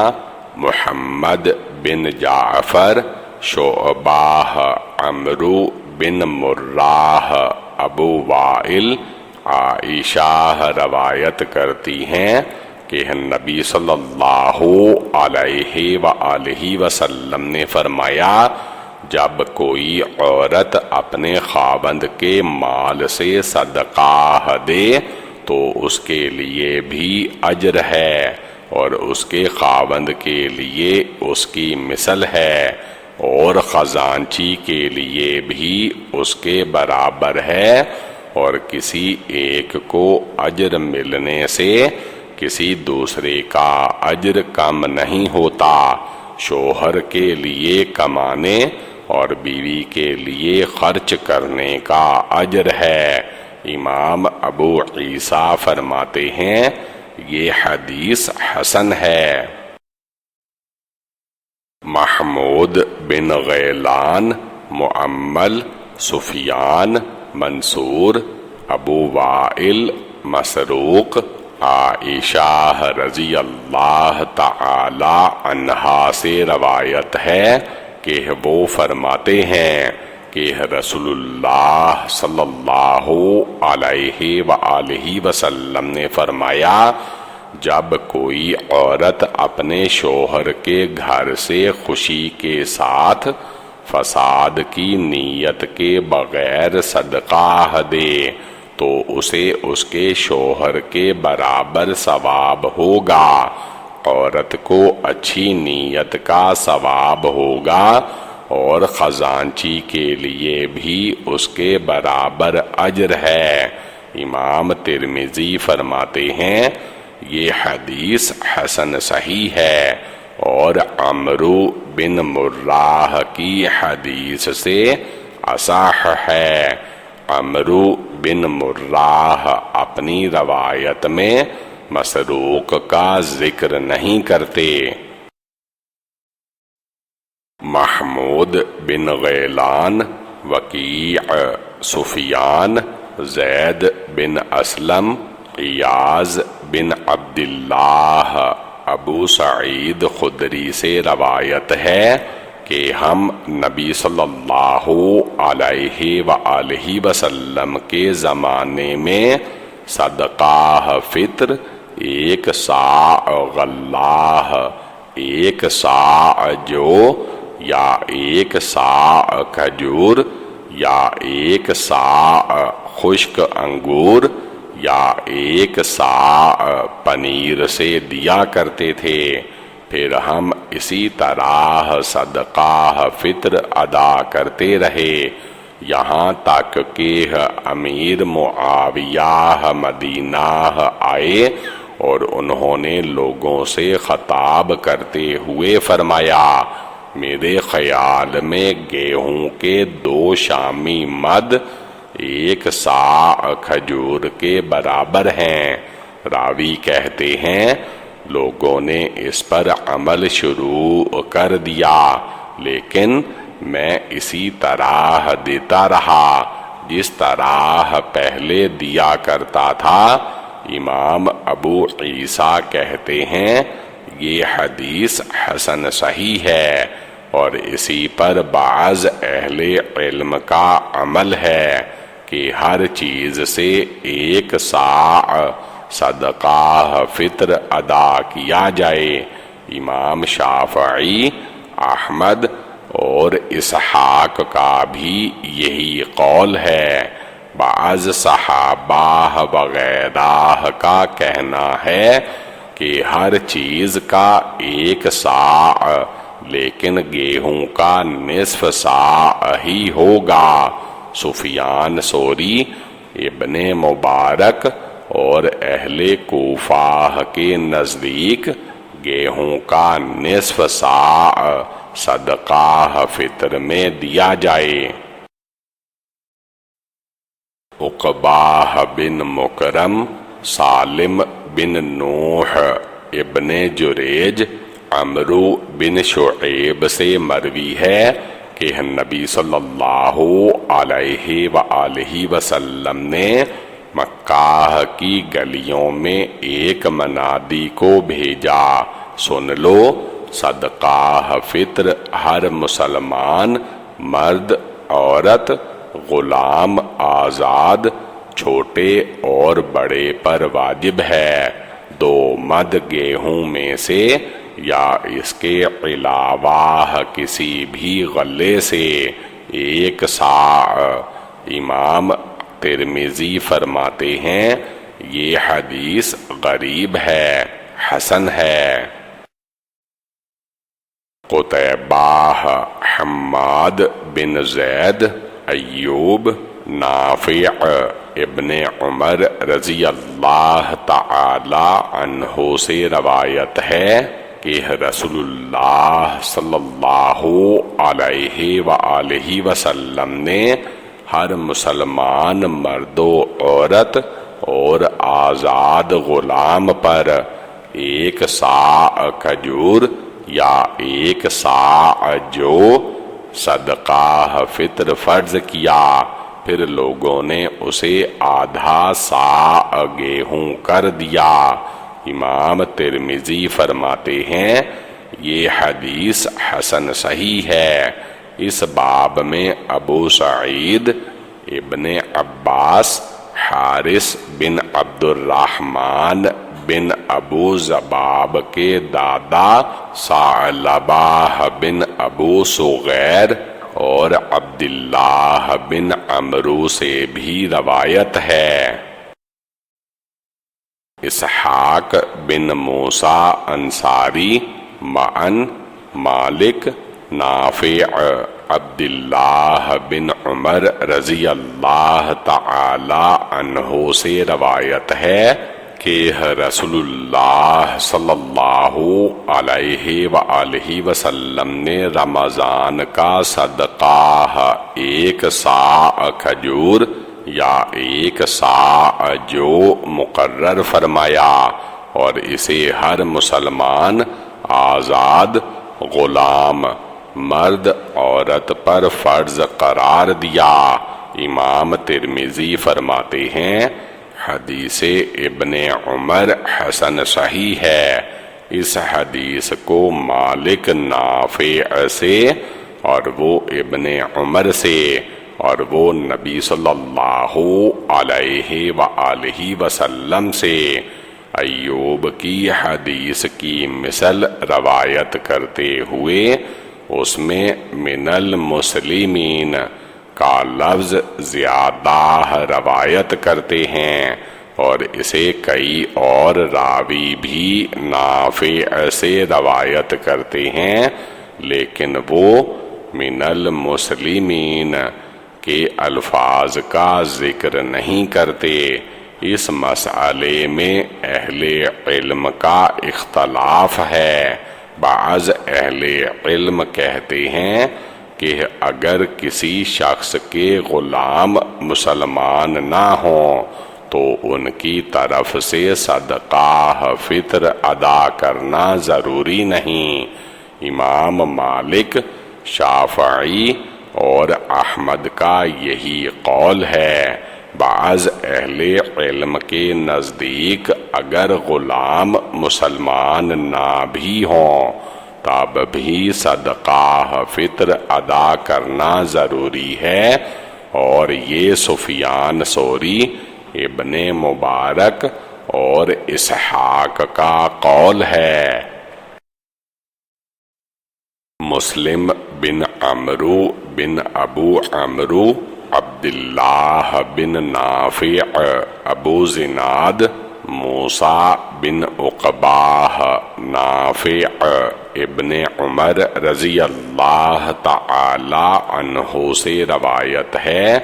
Speaker 2: محمد بن جعفر، شعبہ، عمرو بن مراہ، ابو وائل، عائشہ روایت کرتی ہیں کہ نبی صلی اللہ علیہ وآلہ وسلم نے فرمایا جب کوئی عورت اپنے خاوند کے مال سے صدقہ دے تو اس کے لیے بھی اجر ہے اور اس کے خاوند کے لیے اس کی مثل ہے اور خزانچی کے لیے بھی اس کے برابر ہے، اور کسی ایک کو اجر ملنے سے کسی دوسرے کا اجر کم نہیں ہوتا۔ شوہر کے لیے کمانے اور بیوی کے لیے خرچ کرنے کا اجر ہے۔ امام ابو عیسیٰ فرماتے ہیں یہ حدیث حسن ہے۔ محمود بن غیلان، مؤمل، سفیان، منصور، ابو وائل، مسروق، عائشہ رضی اللہ تعالی عنہا سے روایت ہے کہ وہ فرماتے ہیں کہ رسول اللہ صلی اللہ علیہ وآلہ وسلم نے فرمایا جب کوئی عورت اپنے شوہر کے گھر سے خوشی کے ساتھ فساد کی نیت کے بغیر صدقہ دے تو اسے اس کے شوہر کے برابر ثواب ہوگا، عورت کو اچھی نیت کا ثواب ہوگا اور خزانچی کے لیے بھی اس کے برابر اجر ہے۔ امام ترمذی فرماتے ہیں یہ حدیث حسن صحیح ہے اور عمرو بن مراہ کی حدیث سے اصح ہے۔ عمرو بن مراہ اپنی روایت میں مسروق کا ذکر نہیں کرتے۔ محمود بن غیلان، وکیع، سفیان، زید بن اسلم، ایاز بن عبداللہ، ابو سعید خدری سے روایت ہے کہ ہم نبی صلی اللہ علیہ وآلہ وسلم کے زمانے میں صدقہ فطر 1 صاع غلہ، 1 صاع جو یا 1 صاع کھجور یا 1 صاع خشک انگور یا 1 صاع پنیر سے دیا کرتے تھے۔ پھر ہم اسی طرح صدقہ فطر ادا کرتے رہے یہاں تک کہ امیر معاویہ مدینہ آئے اور انہوں نے لوگوں سے خطاب کرتے ہوئے فرمایا میرے خیال میں گیہوں کے 2 شامی مد 1 صاع کھجور کے برابر ہیں۔ راوی کہتے ہیں لوگوں نے اس پر عمل شروع کر دیا، لیکن میں اسی طرح دیتا رہا جس طرح پہلے دیا کرتا تھا۔ امام ابو عیسیٰ کہتے ہیں یہ حدیث حسن صحیح ہے، اور اسی پر بعض اہل علم کا عمل ہے کہ ہر چیز سے 1 صاع صدقہ فطر ادا کیا جائے۔ امام شافعی، احمد اور اسحاق کا بھی یہی قول ہے۔ بعض صحابہ وغیرہ کا کہنا ہے کہ ہر چیز کا 1 صاع، لیکن گیہوں کا نصف صاع ہی ہوگا۔ سفیان ثوری، ابن مبارک اور اہل کوفہ کے نزدیک گیہوں کا نصف صاع صدقہ فطر میں دیا جائے۔ عقبہ بن مکرم، سالم بن نوح، ابن جریج، عمرو بن شعیب سے مروی ہے کہ نبی صلی اللہ علیہ وآلہ وسلم نے مکہ کی گلیوں میں ایک منادی کو بھیجا، سن لو، صدقہ فطر ہر مسلمان، مرد، عورت، غلام، آزاد، چھوٹے اور بڑے پر واجب ہے۔ 2 مد گیہوں میں سے یا اس کے علاوہ کسی بھی غلے سے 1 صاع۔ امام ترمذی فرماتے ہیں یہ حدیث غریب ہے، حسن ہے۔ قتیبہ، حماد بن زید، ایوب، نافع، ابن عمر رضی اللہ تعالی عنہ سے روایت ہے کہ رسول اللہ صلی اللہ علیہ وآلہ وسلم نے ہر مسلمان مرد و عورت اور آزاد غلام پر 1 صاع کھجور یا 1 صاع جو صدقہ فطر فرض کیا، پھر لوگوں نے اسے آدھا صاع گیہوں کر دیا۔ امام ترمذی فرماتے ہیں یہ حدیث حسن صحیح ہے۔ اس باب میں ابو سعید، ابن عباس، حارث بن عبد الرحمن بن ابو زباب کے دادا ثعلبہ بن ابو صغیر اور عبداللہ بن عمرو سے بھی روایت ہے۔ اسحاق بن موسیٰ انصاری، معن، مالک، نافع، عبداللہ بن عمر رضی اللہ تعالی عنہ سے روایت ہے کہ رسول اللہ صلی اللہ علیہ وآلہ وسلم نے رمضان کا صدقہ 1 صاع کھجور یا 1 صاع جو مقرر فرمایا، اور اسے ہر مسلمان، آزاد، غلام، مرد، عورت پر فرض قرار دیا۔ امام ترمذی فرماتے ہیں حدیث ابن عمر حسن صحیح ہے۔ اس حدیث کو مالک نافع سے اور وہ ابن عمر سے اور وہ نبی صلی اللہ علیہ وآلہ وسلم سے ایوب کی حدیث کی مثل روایت کرتے ہوئے اس میں من المسلمین کا لفظ زیادہ روایت کرتے ہیں، اور اسے کئی اور راوی بھی نافع سے روایت کرتے ہیں، لیکن وہ من المسلمین کے الفاظ کا ذکر نہیں کرتے۔ اس مسئلے میں اہل علم کا اختلاف ہے۔ بعض اہل علم کہتے ہیں کہ اگر کسی شخص کے غلام مسلمان نہ ہوں تو ان کی طرف سے صدقہ فطر ادا کرنا ضروری نہیں۔ امام مالک، شافعی اور احمد کا یہی قول ہے۔ بعض اہل علم کے نزدیک اگر غلام مسلمان نہ بھی ہوں تب بھی صدقہ فطر ادا کرنا ضروری ہے، اور یہ سفیان ثوری، ابن مبارک اور اسحاق کا قول ہے۔ مسلم بن عمرو بن ابو عمرو، عبداللہ بن نافع، ابو زناد، موسیٰ بن عقبہ، نافع ابن عمر رضی اللہ تعالی عنہ سے روایت ہے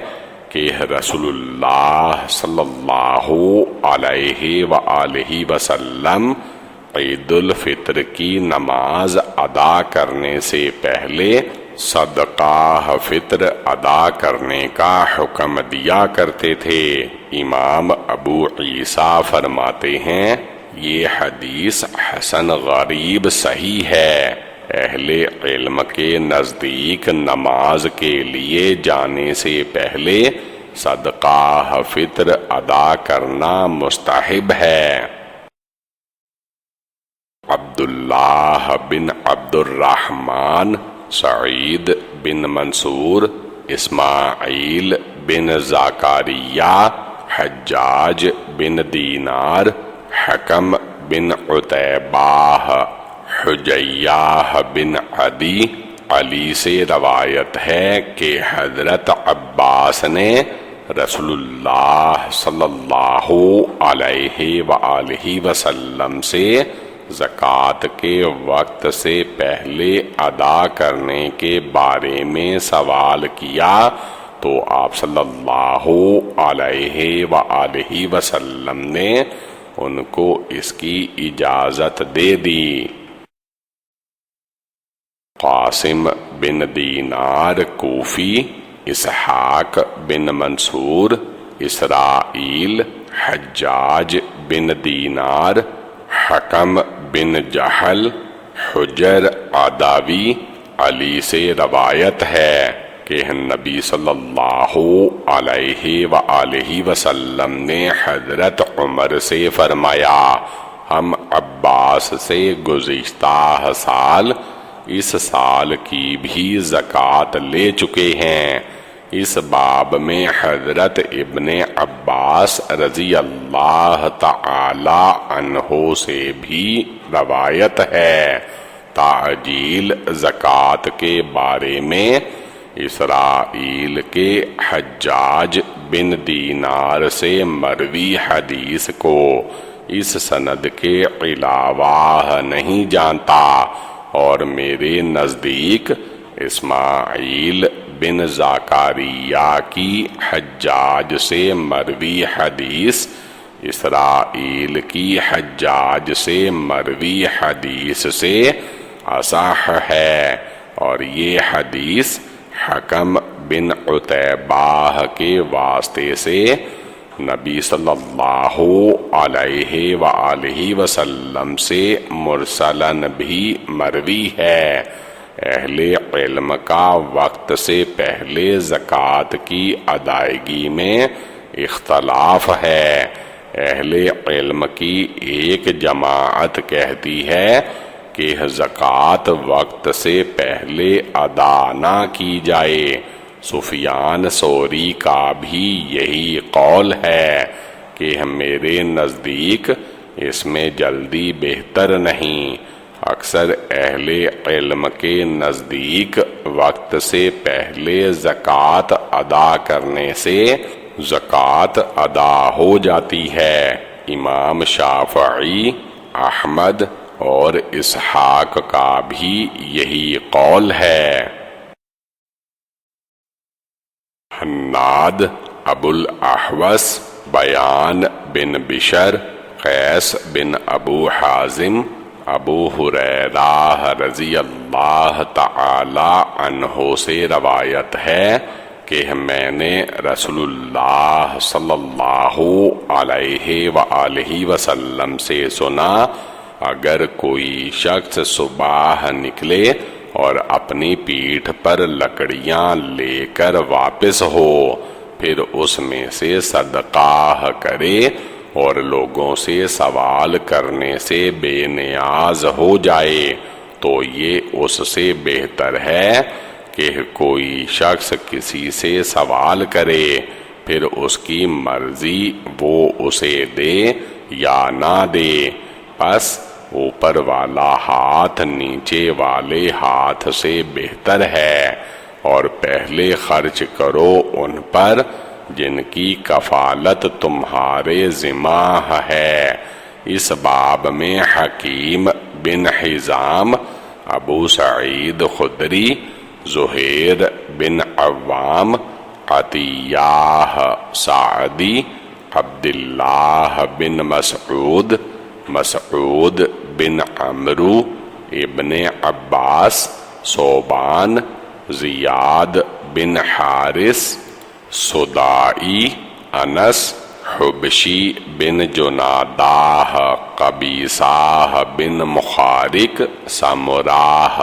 Speaker 2: کہ رسول اللہ صلی اللہ علیہ وآلہ وسلم عید الفطر کی نماز ادا کرنے سے پہلے صدقہ فطر ادا کرنے کا حکم دیا کرتے تھے۔ امام ابو عیسیٰ فرماتے ہیں یہ حدیث حسن غریب صحیح ہے۔ اہل علم کے نزدیک نماز کے لیے جانے سے پہلے صدقہ فطر ادا کرنا مستحب ہے۔ عبداللہ بن عبد الرحمن، سعید بن منصور، اسماعیل بن زکریا، حجاج بن دینار، حکم بن عتیبہ، حجیہ بن عدی، علی سے روایت ہے کہ حضرت عباس نے رسول اللہ صلی اللہ علیہ وآلہ وسلم سے زکوٰۃ کے وقت سے پہلے ادا کرنے کے بارے میں سوال کیا تو آپ صلی اللہ علیہ وآلہ وسلم نے ان کو اس کی اجازت دے دی۔ قاسم بن دینار کوفی، اسحاق بن منصور، اسرائیل، حجاج بن دینار، حکم بن جہل، حجر عدوی، علی سے روایت ہے کہ نبی صلی اللہ علیہ وآلہ وسلم نے حضرت عمر سے فرمایا ہم عباس سے گزشتہ سال اس سال کی بھی زکوٰۃ لے چکے ہیں۔ اس باب میں حضرت ابن عباس رضی اللہ تعالی عنہ سے بھی روایت ہے۔ تعجیل زکوٰۃ کے بارے میں اسرائیل کے حجاج بن دینار سے مروی حدیث کو اس سند کے علاوہ نہیں جانتا، اور میرے نزدیک اسماعیل بن زکریا کی حجاج سے مروی حدیث اسرائیل کی حجاج سے مروی حدیث سے اصح ہے، اور یہ حدیث حکم بن عتیبہ کے واسطے سے نبی صلی اللہ علیہ وآلہ وسلم سے مرسلاً بھی مروی ہے۔ اہل علم کا وقت سے پہلے زکوٰۃ کی ادائیگی میں اختلاف ہے۔ اہل علم کی ایک جماعت کہتی ہے کہ زکوٰۃ وقت سے پہلے ادا نہ کی جائے۔ سفیان ثوری کا بھی یہی قول ہے کہ میرے نزدیک اس میں جلدی بہتر نہیں۔ اکثر اہل علم کے نزدیک وقت سے پہلے زکوٰۃ ادا کرنے سے زکوٰۃ ادا ہو جاتی ہے۔ امام شافعی، احمد اور اسحاق کا بھی یہی قول ہے۔ حناد ابو الاحوص، بیان بن بشر، قیس بن ابو حازم، ابو ہریرہ رضی اللہ تعالی عنہ سے روایت ہے کہ میں نے رسول اللہ صلی اللہ علیہ وآلہ وسلم سے سنا، اگر کوئی شخص صبح نکلے اور اپنی پیٹھ پر لکڑیاں لے کر واپس ہو، پھر اس میں سے صدقہ کرے اور لوگوں سے سوال کرنے سے بے نیاز ہو جائے، تو یہ اس سے بہتر ہے کہ کوئی شخص کسی سے سوال کرے، پھر اس کی مرضی وہ اسے دے یا نہ دے، پس اوپر والا ہاتھ نیچے والے ہاتھ سے بہتر ہے، اور پہلے خرچ کرو ان پر جن کی کفالت تمہارے ذمہ ہے۔ اس باب میں حکیم بن حزام، ابو سعید خدری، زہیر بن عوام، عطیہ سعدی، عبداللہ بن مسعود، مسعود بن عمرو، ابن عباس، صوبان، زیاد بن حارث، سدائی، انس، حبشی بن جناداہ، قبیصہ بن مخارق، سمراہ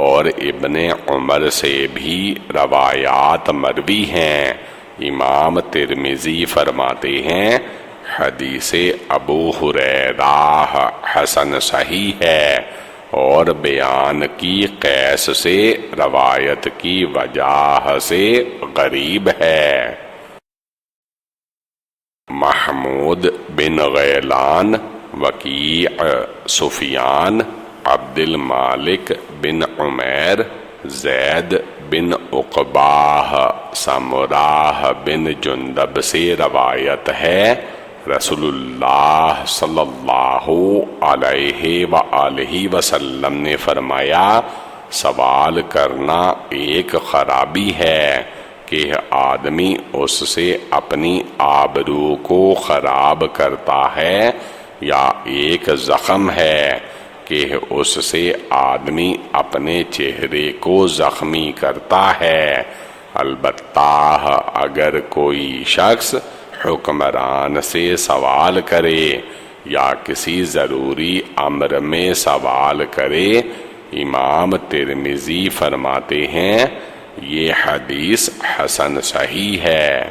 Speaker 2: اور ابن عمر سے بھی روایات مروی ہیں۔ امام ترمذی فرماتے ہیں حدیث ابو ہریرہ حسن صحیح ہے، اور بیان کی قیس سے روایت کی وجہ سے غریب ہے۔ محمود بن غیلان، وکیع، سفیان، عبد المالک بن عمیر، زید بن عقبہ، سمراہ بن جندب سے روایت ہے، رسول اللہ صلی اللہ علیہ وآلہ وسلم نے فرمایا، سوال کرنا ایک خرابی ہے کہ آدمی اس سے اپنی آبرو کو خراب کرتا ہے، یا ایک زخم ہے کہ اس سے آدمی اپنے چہرے کو زخمی کرتا ہے۔ البتہ اگر کوئی شخص حکمران سے سوال کرے یا کسی ضروری امر میں سوال کرے، امام ترمذی فرماتے ہیں یہ حدیث حسن صحیح ہے۔